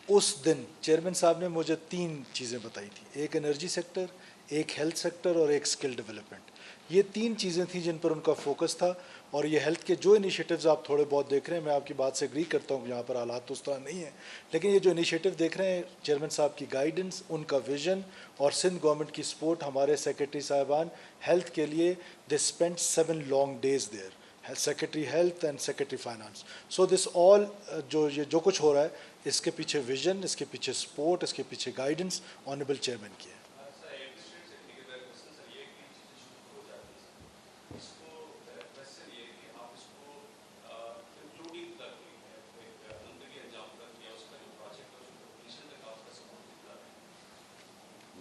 Speaker 3: اس دن چیئرمین صاحب نے مجھے 3 چیزیں بتائی تھیں، ایک انرجی سیکٹر، ایک ہیلتھ سیکٹر اور ایک اسکل ڈیولپمنٹ. یہ 3 چیزیں تھیں جن پر ان کا فوکس تھا. اور یہ ہیلتھ کے جو انیشیٹوز آپ تھوڑے بہت دیکھ رہے ہیں، میں آپ کی بات سے ایگری کرتا ہوں کہ یہاں پر حالات تو اس طرح نہیں ہیں، لیکن یہ جو انیشیٹو دیکھ رہے ہیں، چیئرمین صاحب کی گائیڈنس، ان کا ویژن اور سندھ گورنمنٹ کی سپورٹ، ہمارے سیکرٹری صاحبان ہیلتھ کے لیے they spend 7 long days there, secretary health and secretary finance. So this all جو کچھ ہو رہا ہے، اس کے پیچھے ویژن، اس کے پیچھے سپورٹ، اس کے پیچھے گائیڈنس آنریبل چیئرمین کی ہے.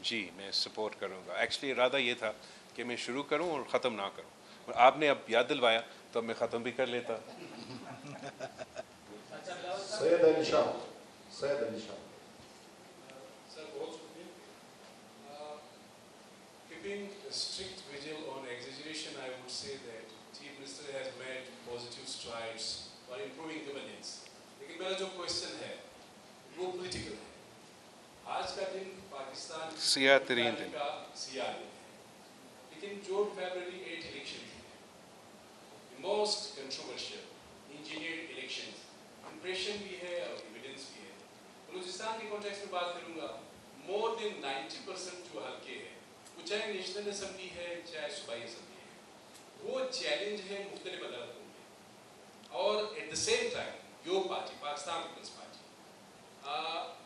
Speaker 1: جی میں سپورٹ کروں گا. ایکچولی ارادہ یہ تھا کہ میں شروع کروں اور ختم نہ کروں، اور آپ نے اب یاد دلوایا تو اب میں ختم بھی کر لیتا.
Speaker 2: سید علی شاہ. سید علی شاہ.
Speaker 7: سر بہت شکریہ. Keeping strict vigil on exaggeration, I would say that Chief Minister has made positive strides for improving governance. لیکن میرا جو کوشچن ہے وہ پولیٹیکل ہے. آج کا دن پاکستان
Speaker 1: سیاہ ترین دن
Speaker 7: کا سیاہ دن ہے، لیکن جو فیبرری 8 الیکشن تھے، most controversial engineered election, impression بھی ہے اور ایویڈنس بھی ہے. بلوچستان کے کانٹیکسٹ میں بات کروں گا، مور دین 90% جو حلقے ہیں، وہ چاہے نیشنل اسمبلی ہے چاہے صوبائی اسمبلی ہے، وہ چیلنج ہے مختلف عدالتوں میں. اور at the same time your party Pakistan Peoples Party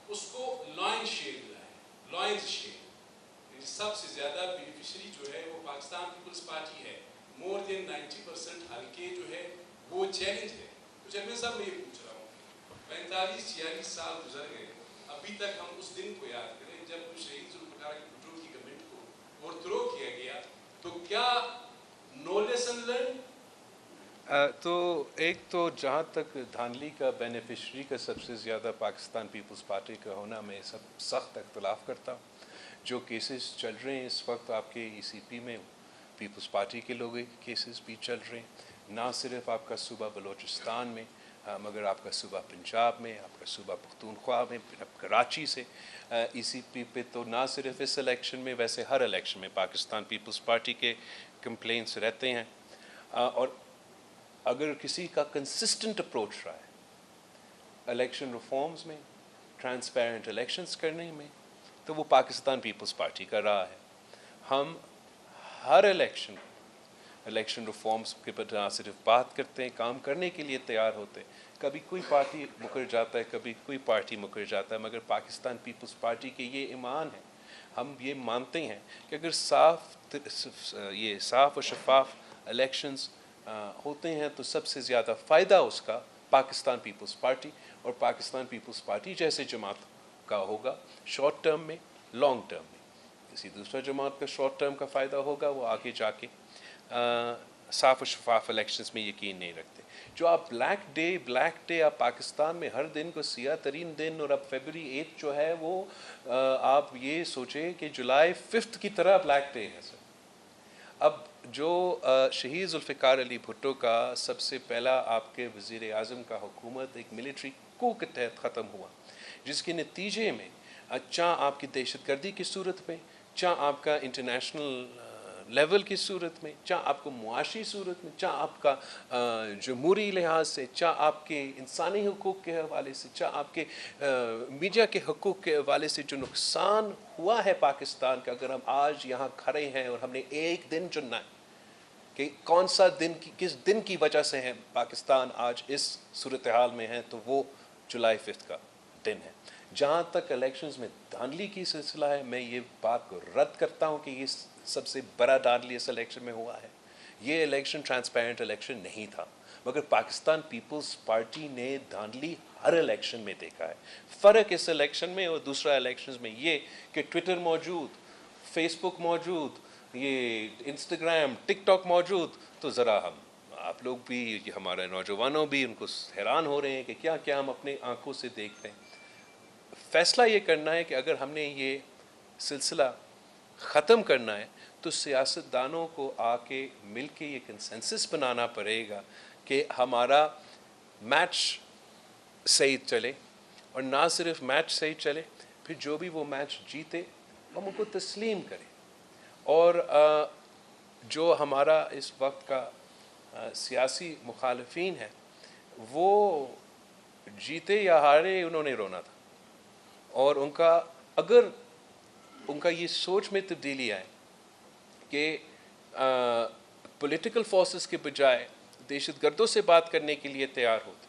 Speaker 7: اس کو لائن شیئر ملا ہے، لائنز شیئر. سب سے زیادہ بینیفیشری جو ہے وہ پاکستان پیپلز پارٹی ہے. مور دین 90% حلقے جو ہے وہ چیلنج ہے. تو چیئرمین صاحب میں یہ پوچھ رہا ہوں، 45-46 سال گزر گئے، ابھی تک ہم اس دن کو یاد کریں جب شہید ذوالفقار کی بھٹو کی گورنمنٹ کو اوور تھرو کیا گیا. تو کیا نو لیسن لرن؟
Speaker 1: تو ایک تو جہاں تک دھاندلی کا بینیفیشری کا سب سے زیادہ پاکستان پیپلز پارٹی کا ہونا، میں سب سخت اختلاف کرتا ہوں. جو کیسز چل رہے ہیں اس وقت آپ کے ECP میں، پیپلز پارٹی کے لوگوں کے کیسز بھی چل رہے ہیں، نہ صرف آپ کا صوبہ بلوچستان میں مگر آپ کا صوبہ پنجاب میں، آپ کا صوبہ پختونخوا میں، کراچی سے ECP پہ تو نہ صرف اس الیکشن میں، ویسے ہر الیکشن میں پاکستان پیپلز پارٹی کے کمپلینس رہتے ہیں. اور अगर किसी का कंसिस्टेंट अप्रोच रहा है इलेक्शन रिफॉर्म्स में, ट्रांसपेरेंट इलेक्शंस करने में, तो वो पाकिस्तान पीपल्स पार्टी का रहा है। हम हर इलेक्शन रिफॉर्म्स के पर ना सिर्फ बात करते हैं, काम करने के लिए तैयार होते हैं। कभी कोई पार्टी मुकर जाता है, कभी कोई पार्टी मुकर जाता है, मगर पाकिस्तान पीपल्स पार्टी के ये ईमान है, हम ये मानते हैं कि अगर साफ और शफाफ इलेक्शंस होते हैं तो सबसे ज़्यादा फ़ायदा उसका पाकिस्तान पीपल्स पार्टी और पाकिस्तान पीपल्स पार्टी जैसे जमात का होगा, शॉर्ट टर्म में, लॉन्ग टर्म में। किसी दूसरा जमात का शॉर्ट टर्म का फ़ायदा होगा, वो आगे जाके साफ और शफाफ इलेक्शंस में यकीन नहीं रखते। जो आप ब्लैक डे आप पाकिस्तान में हर दिन को सियाह तरीन दिन, और अब फरवरी 8 जो है वो आप ये सोचें कि जुलाई 5 की तरह ब्लैक डे है सर। अब जो शहीद जुल्फ़िकार अली भुट्टो का सबसे पहला आपके वज़ीर आज़म का हुकूमत एक मिलिट्री coup के तहत ख़त्म हुआ, जिसके नतीजे में चाह आपकी दहशतगर्दी की सूरत में, चाह आपका इंटरनेशनल लेवल की सूरत में, चाह आपको मुआशी सूरत में, चाह आपका जमहूरी लिहाज से, चाह आपके इंसानी हुकूक के हवाले से, चाह आपके मीडिया के हुकूक के हवाले से जो नुकसान हुआ है पाकिस्तान का, अगर हम आज यहाँ खड़े हैं और हमने एक दिन चुनना है कि कौन सा दिन किस दिन की वजह से है पाकिस्तान आज इस सूरत हाल में है, तो वो जुलाई 5 का दिन है। जहाँ तक इलेक्शंस में धांधली की सिलसिला है, मैं ये बात को रद्द करता हूँ कि ये सबसे बड़ा धांधली इस इलेक्शन में हुआ है। ये इलेक्शन ट्रांसपेरेंट इलेक्शन नहीं था, मगर पाकिस्तान पीपल्स पार्टी ने धांधली हर इलेक्शन में देखा है। फ़र्क इस इलेक्शन में और दूसरा इलेक्शन में ये कि ट्विटर मौजूद, फेसबुक मौजूद, ये इंस्टाग्राम, टिकटॉक मौजूद, तो ज़रा आप लोग भी, हमारे नौजवानों भी उनको हैरान हो रहे हैं कि क्या क्या हम अपने आंखों से देख रहे हैं। फ़ैसला ये करना है कि अगर हमने ये सिलसिला ख़त्म करना है तो सियासतदानों को आके मिल के ये कंसेंसस बनाना पड़ेगा कि हमारा मैच सही चले, और ना सिर्फ मैच सही चले, फिर जो भी वो मैच जीते हम उनको तस्लीम करें। और जो हमारा इस वक्त का सियासी मुखालफीन है, वो जीते या हारे उन्होंने रोना था, और उनका अगर उनका ये सोच में तब्दीली आए कि पॉलिटिकल फोर्सेस के बजाय दहशतगर्दों से बात करने के लिए तैयार होते,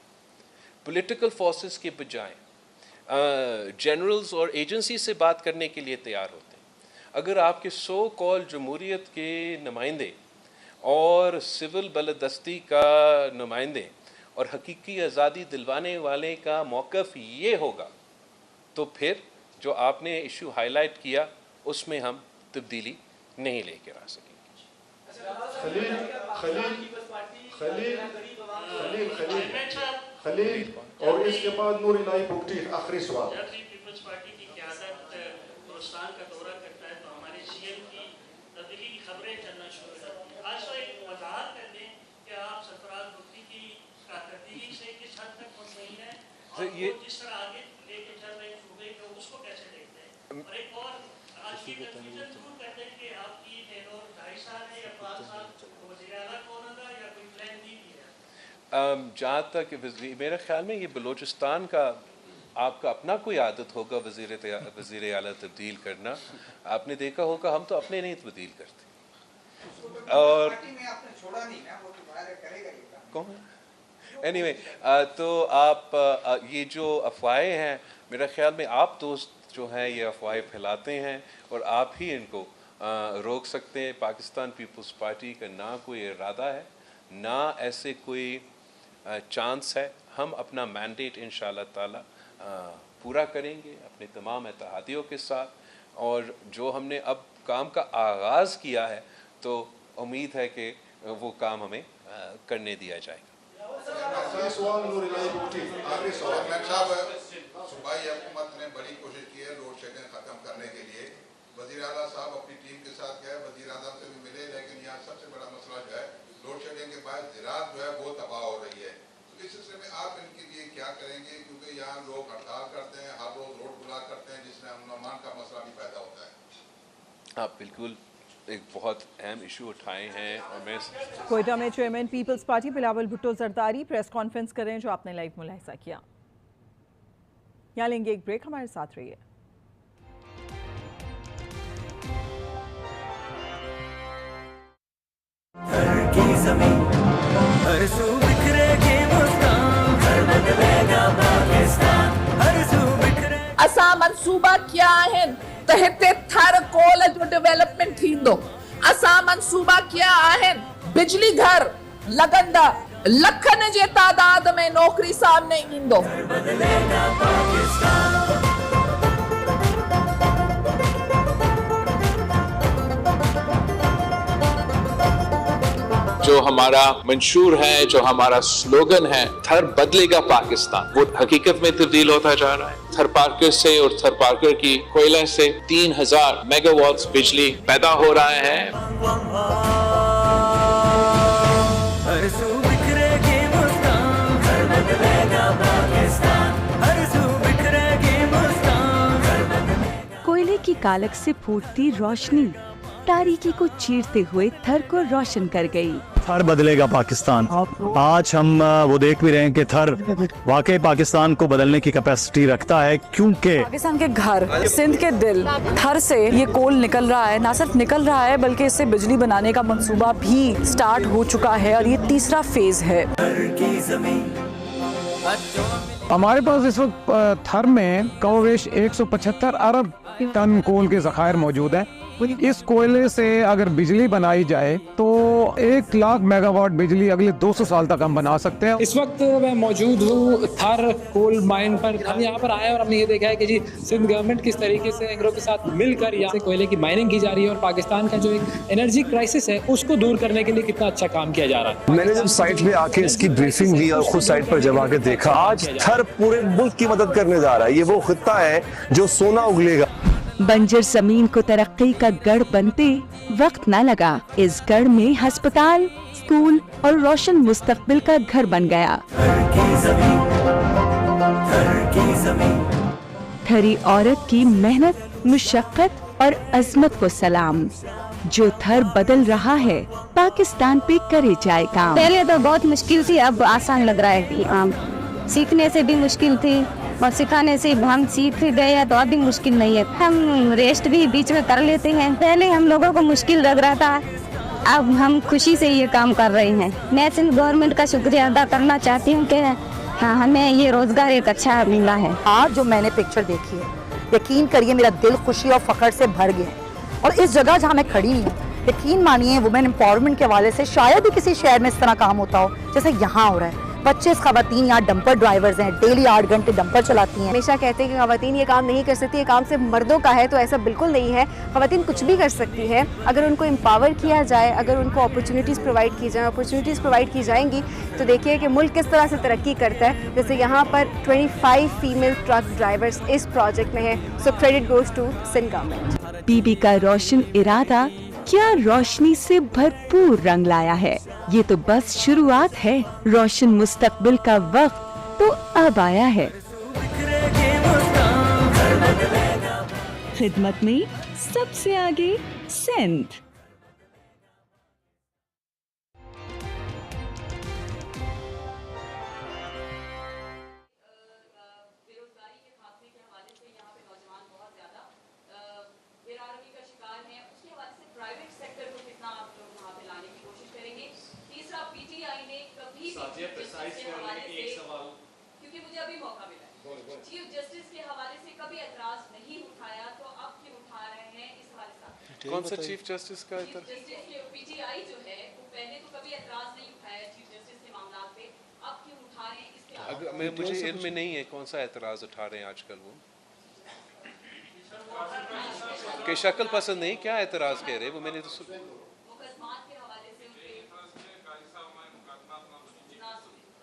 Speaker 1: पॉलिटिकल फोर्सेस के बजाय जनरल्स और एजेंसी से बात करने के लिए तैयार होते, अगर आपके सो कॉल जमहूरियत के नुमाइंदे और सिविल बलदस्ती का नुमाइंदे और हकीकी आज़ादी दिलवाने वाले का मौक़िफ़ ये होगा, तो फिर जो आपने इशू हाईलाइट किया उसमें हम तब्दीली नहीं लेकर आ सकेंगे।
Speaker 2: खलील और इसके बाद नूर इलाही बुगटी, आखिरी सवाल।
Speaker 8: जब भी पीपल्स पार्टी की क़यादत गुलिस्तान का दौरा करता है तो हमारे सीएम की तब्दीली की खबरें चलना शुरू हो जाती हैं। आज तो एक वजाहत कर दें कि आप सरफराज बुगटी की कारकर्दगी से किस हद तक मुतमईन हैं, और वो जिस तरह आगे लेके चल रहे हैं सूबे को, उसको कैसे देखते हैं। और एक और आज ये कंफ्यूजन दूर कर दें कि आपकी टेनोर 2.5 साल है या 5 साल, तो वज़ीर आला कौन होगा या कोई प्लान बी भी है।
Speaker 1: जहाँ तक मेरे ख्याल में ये बलूचिस्तान का आपका अपना कोई आदत होगा वज़ीर आला तब्दील करना। आपने देखा होगा हम तो अपने नहीं तब्दील करते। और कौन एनीवे तो आप ये जो अफवाहें हैं, मेरा ख्याल में आप दोस्त जो हैं ये अफवाहें फैलाते हैं और आप ही इनको रोक सकते हैं। पाकिस्तान पीपल्स पार्टी का ना कोई इरादा है, ना ऐसे कोई चांस है। हम अपना मैंडेट इंशाअल्लाह ताला पूरा करेंगे अपने तमाम इत्तेहादियों के साथ, और जो हमने अब काम का आगाज़ किया है तो उम्मीद है कि वो काम हमें करने दिया जाएगा।
Speaker 9: सूबाई हुकूमत ने बड़ी कोशिश की है लोड शेडिंग ख़त्म करने के लिए। वज़ीर आला साहब अपनी टीम के साथ गए, वज़ीर आज़म से भी मिले, लेकिन यहाँ सबसे बड़ा मसला जो है लोड शेडिंग के बाद ज़राअत जो है वो तबाह हो रही है। तो इस सिलसिले में आप इनके लिए क्या करेंगे, क्योंकि यहाँ लोग हड़ताल करते हैं, हर रोज़ रोड ब्लॉक करते हैं, जिसमें अमन अमान का मसला भी पैदा होता है।
Speaker 1: आप बिल्कुल ایک بہت اہم ایشو اٹھائے ہیں اور میں
Speaker 10: کوئٹہ میں chairman Peoples Party Bilawal Bhutto Zardari press conference کر رہے ہیں جو آپ نے لائیو ملاحظہ کیا. یہاں لیں گے ایک بریک, ہمارے ساتھ رہیے.
Speaker 11: اسا منصوبہ کیا ہے تحت تھر کول جو ڈیولپمنٹ تھیندو. اسا منصوبہ کیا ہے بجلی گھر لگندا لکھن جے تعداد میں نوکری سامنے ایندو.
Speaker 1: جو ہمارا منشور ہے, جو ہمارا سلوگن ہے, تھر بدلے گا پاکستان, وہ حقیقت میں تبدیل ہوتا جا رہا ہے. تھر پارکر سے اور تھر پارکر کی کوئلہ سے 3000 میگا واٹس بجلی پیدا ہو رہا ہے.
Speaker 12: کوئلے کی کالک سے پھوٹتی روشنی تاریکی کو چیرتے ہوئے تھر کو روشن کر گئی.
Speaker 13: تھر بدلے گا پاکستان. آج ہم وہ دیکھ بھی رہے ہیں کہ تھر واقعی پاکستان کو بدلنے کی کیپیسٹی رکھتا ہے, کیونکہ
Speaker 10: پاکستان کے گھر, سندھ کے دل, تھر سے یہ کول نکل رہا ہے. نہ صرف نکل رہا ہے بلکہ اس سے بجلی بنانے کا منصوبہ بھی سٹارٹ ہو چکا ہے اور یہ تیسرا فیز ہے.
Speaker 14: ہمارے پاس اس وقت تھر میں کوریش 175 ارب ٹن کول کے ذخائر موجود ہیں. اس کوئلے سے اگر بجلی بنائی جائے تو 1 لاکھ میگا واٹ بجلی اگلے 200 سال تک ہم بنا سکتے ہیں.
Speaker 15: اس وقت میں موجود ہوں تھر کول مائن پر. ہم یہاں پر آئے اور ہم نے یہ دیکھا ہے کہ جی سندھ گورنمنٹ کس طریقے سے انگروں کے ساتھ مل کر یہاں سے کوئلے کی مائننگ کی جا رہی ہے اور پاکستان کا جو ایک انرجی کرائسس ہے اس کو دور کرنے کے لیے کتنا اچھا کام کیا جا رہا ہے.
Speaker 16: میں نے جب سائٹ پہ آ کے اس کی بریفنگ لی اور خود سائٹ پر جب آ کے دیکھا, آج تھر پورے ملک کی مدد کرنے جا رہا ہے. یہ وہ خطہ ہے جو سونا اگلے گا.
Speaker 12: بنجر زمین کو ترقی کا گڑھ بنتے وقت نہ لگا. اس گڑھ میں ہسپتال, اسکول اور روشن مستقبل کا گھر بن گیا. تھری عورت کی محنت, مشقت اور عظمت کو سلام. جو تھر بدل رہا ہے پاکستان پہ کرے جائے کام.
Speaker 17: پہلے تو بہت مشکل تھی, اب آسان لگ رہا ہے. سیکھنے سے بھی مشکل تھی اور سکھانے سے ہم سیکھ گئے تو ابھی مشکل نہیں ہے. ہم ریسٹ بھی بیچ میں کر لیتے ہیں. پہلے ہم لوگوں کو مشکل لگ رہا تھا, اب ہم خوشی سے یہ کام کر رہے ہیں. میں سندھ گورنمنٹ کا شکریہ ادا کرنا چاہتی ہوں کہ ہمیں یہ روزگار ایک اچھا ملا ہے.
Speaker 18: آج جو میں نے پکچر دیکھی ہے, یقین کریے میرا دل خوشی اور فخر سے بھر گیا. اور اس جگہ جہاں میں کھڑی ہوں, یقین مانیے وومن امپاورمنٹ کے حوالے سے شاید ہی کسی شہر میں اس طرح کام ہوتا ہو جیسے یہاں ہو رہا ہے. 25 خواتین یہاں ڈمپر ڈرائیورز ہیں, ڈیلی 8 گھنٹے ڈمپر چلاتی ہیں.
Speaker 19: ہمیشہ کہتے ہیں کہ خواتین یہ کام نہیں کر سکتی, یہ کام صرف مردوں کا ہے, تو ایسا بالکل نہیں ہے. خواتین کچھ بھی کر سکتی ہے اگر ان کو امپاور کیا جائے, اگر ان کو اپرچونیٹیز پرووائڈ کی جائیں. اپرچونیٹیز پرووائڈ کی جائیں گی تو دیکھیے کہ ملک کس طرح سے ترقی کرتا ہے. جیسے یہاں پر 25 فیمیل ٹرک ڈرائیورز اس پروجیکٹ میں ہیں. So credit goes to Sindh government.
Speaker 12: بی بی کا روشن ارادہ کیا روشنی سے بھرپور رنگ لایا ہے. یہ تو بس شروعات ہے. روشن مستقبل کا وقت تو اب آیا ہے. خدمت میں سب سے آگے سندھ.
Speaker 11: کیونکہ مجھے ابھی موقع ملا ہے, چیف جسٹس کے حوالے سے کبھی اعتراض نہیں اٹھایا, تو اب کیوں اٹھا رہے ہیں اس حوالے سے؟
Speaker 1: کون سا چیف جسٹس کا
Speaker 11: پی ٹی آئی جو ہے وہ پہلے تو کبھی اعتراض نہیں اٹھایا چیف جسٹس کے معاملات پہ, اب کیوں اٹھا رہے ہیں اس کے؟
Speaker 1: مجھے علم میں نہیں ہے کون سا اعتراض اٹھا رہے ہیں آج کل. وہ کہ شکل پسند نہیں, کیا اعتراض کہہ رہے وہ میں نے تو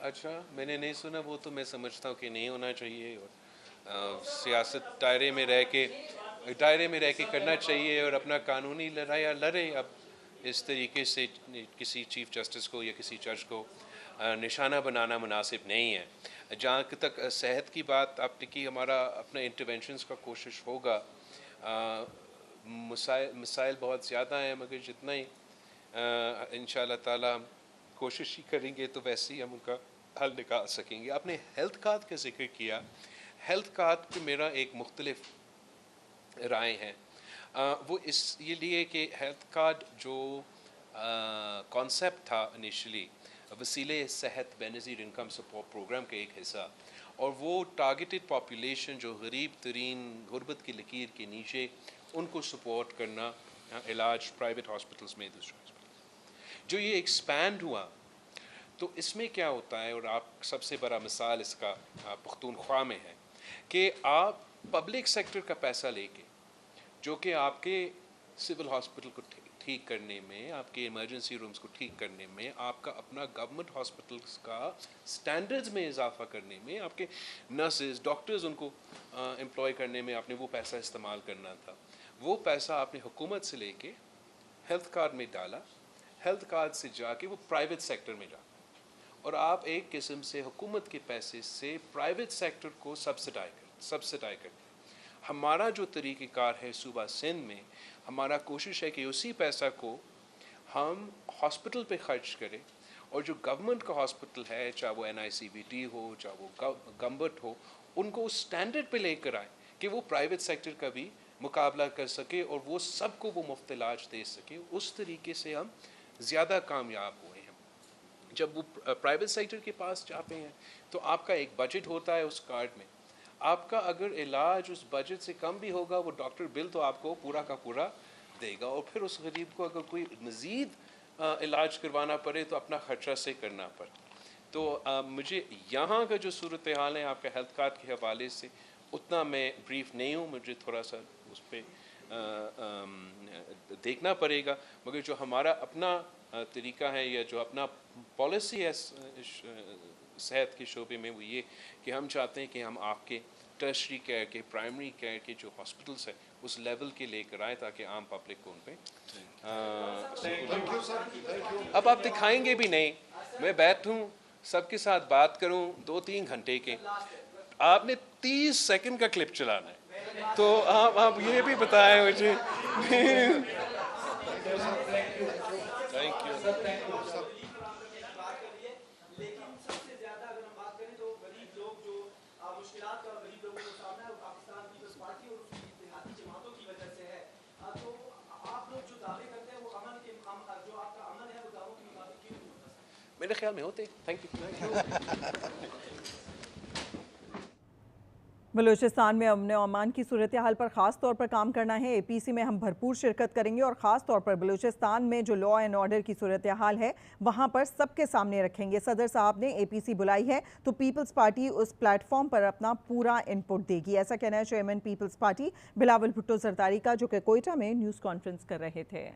Speaker 1: اچھا میں نے نہیں سنا. وہ تو میں سمجھتا ہوں کہ نہیں ہونا چاہیے, اور سیاست دائرے میں رہ کے کرنا چاہیے, اور اپنا قانونی لڑائی لڑے. اب اس طریقے سے کسی چیف جسٹس کو یا کسی جج کو نشانہ بنانا مناسب نہیں ہے. جہاں تک صحت کی بات آپ نے کی, ہمارا اپنا انٹرونشنز کا کوشش ہوگا. مسائل بہت زیادہ ہیں، مگر جتنا ہی انشاءاللہ تعالی ہم کوشش ہی کریں گے تو ویسے ہی ہم ان کا حل نکال سکیں گے. آپ نے ہیلتھ کارڈ کا ذکر کیا. ہیلتھ کارڈ پہ میرا ایک مختلف رائے ہیں. وہ اس لیے کہ ہیلتھ کارڈ جو کانسیپٹ تھا انیشلی وسیلے صحت بے نظیر انکم سپورٹ پروگرام کا ایک حصہ، اور وہ ٹارگیٹڈ پاپولیشن جو غریب ترین غربت کی لکیر کے نیچے، ان کو سپورٹ کرنا، علاج پرائیویٹ ہاسپٹلس میں، دوسرے ہاسپٹل جو یہ ایکسپینڈ ہوا. تو اس میں کیا ہوتا ہے، اور آپ سب سے بڑا مثال اس کا پختونخوا میں ہے کہ آپ پبلک سیکٹر کا پیسہ لے کے، جو کہ آپ کے سول ہاسپٹل کو ٹھیک کرنے میں، آپ کے ایمرجنسی رومز کو ٹھیک کرنے میں، آپ کا اپنا گورنمنٹ ہاسپٹلس کا سٹینڈرڈز میں اضافہ کرنے میں، آپ کے نرسز ڈاکٹرز ان کو امپلائی کرنے میں آپ نے وہ پیسہ استعمال کرنا تھا. وہ پیسہ آپ نے حکومت سے لے کے ہیلتھ کارڈ میں ڈالا، ہیلتھ کارڈ سے جا کے وہ پرائیویٹ سیکٹر میں جاتا، اور آپ ایک قسم سے حکومت کے پیسے سے پرائیویٹ سیکٹر کو سبسڈائی کرتے. ہمارا جو طریقہ کار ہے صوبہ سندھ میں، ہمارا کوشش ہے کہ اسی پیسہ کو ہم ہاسپٹل پہ خرچ کریں، اور جو گورنمنٹ کا ہاسپٹل ہے، چاہے وہ NICVT ہو، چاہے وہ گمبٹ ہو، ان کو اس سٹینڈرڈ پہ لے کر آئیں کہ وہ پرائیویٹ سیکٹر کا بھی مقابلہ کر سکے اور وہ سب کو وہ مفت علاج دے سکے. اس طریقے سے ہم زیادہ کامیاب ہوئے ہیں. جب وہ پرائیویٹ سیکٹر کے پاس جاتے ہیں تو آپ کا ایک بجٹ ہوتا ہے اس کارڈ میں. آپ کا اگر علاج اس بجٹ سے کم بھی ہوگا، وہ ڈاکٹر بل تو آپ کو پورا کا پورا دے گا، اور پھر اس غریب کو اگر کوئی مزید علاج کروانا پڑے تو اپنا خرچہ سے کرنا پڑے. تو مجھے یہاں کا جو صورتحال ہے آپ کا ہیلتھ کارڈ کے حوالے سے اتنا میں بریف نہیں ہوں، مجھے تھوڑا سا اس پہ دیکھنا پڑے گا. مگر جو ہمارا اپنا طریقہ ہے یا جو اپنا پالیسی ہے صحت کے شعبے میں، وہ یہ کہ ہم چاہتے ہیں کہ ہم آپ کے ٹرشری کیئر کے، پرائمری کیئر کے جو ہاسپٹلس ہیں اس لیول کے لے کر آئیں تاکہ عام پبلک کو ان پہ اب آپ دکھائیں گے بھی نہیں. میں بیٹھوں سب کے ساتھ بات کروں 2-3 گھنٹے کے، آپ نے 30 سیکنڈ کا کلپ چلانا ہے، تو آپ یہ بھی بتائیں مجھے. میرے خیال میں ہوتے. Thank you.
Speaker 10: بلوچستان میں امن و امان کی صورتحال پر خاص طور پر کام کرنا ہے. APC میں ہم بھرپور شرکت کریں گے اور خاص طور پر بلوچستان میں جو لا اینڈ آرڈر کی صورتحال ہے وہاں پر سب کے سامنے رکھیں گے. صدر صاحب نے APC بلائی ہے تو پیپلز پارٹی اس پلیٹ فارم پر اپنا پورا انپٹ دے گی. ایسا کہنا ہے چیئرمین پیپلز پارٹی بلاول بھٹو زرداری کا، جو کہ کوئٹہ میں نیوز کانفرنس کر رہے تھے.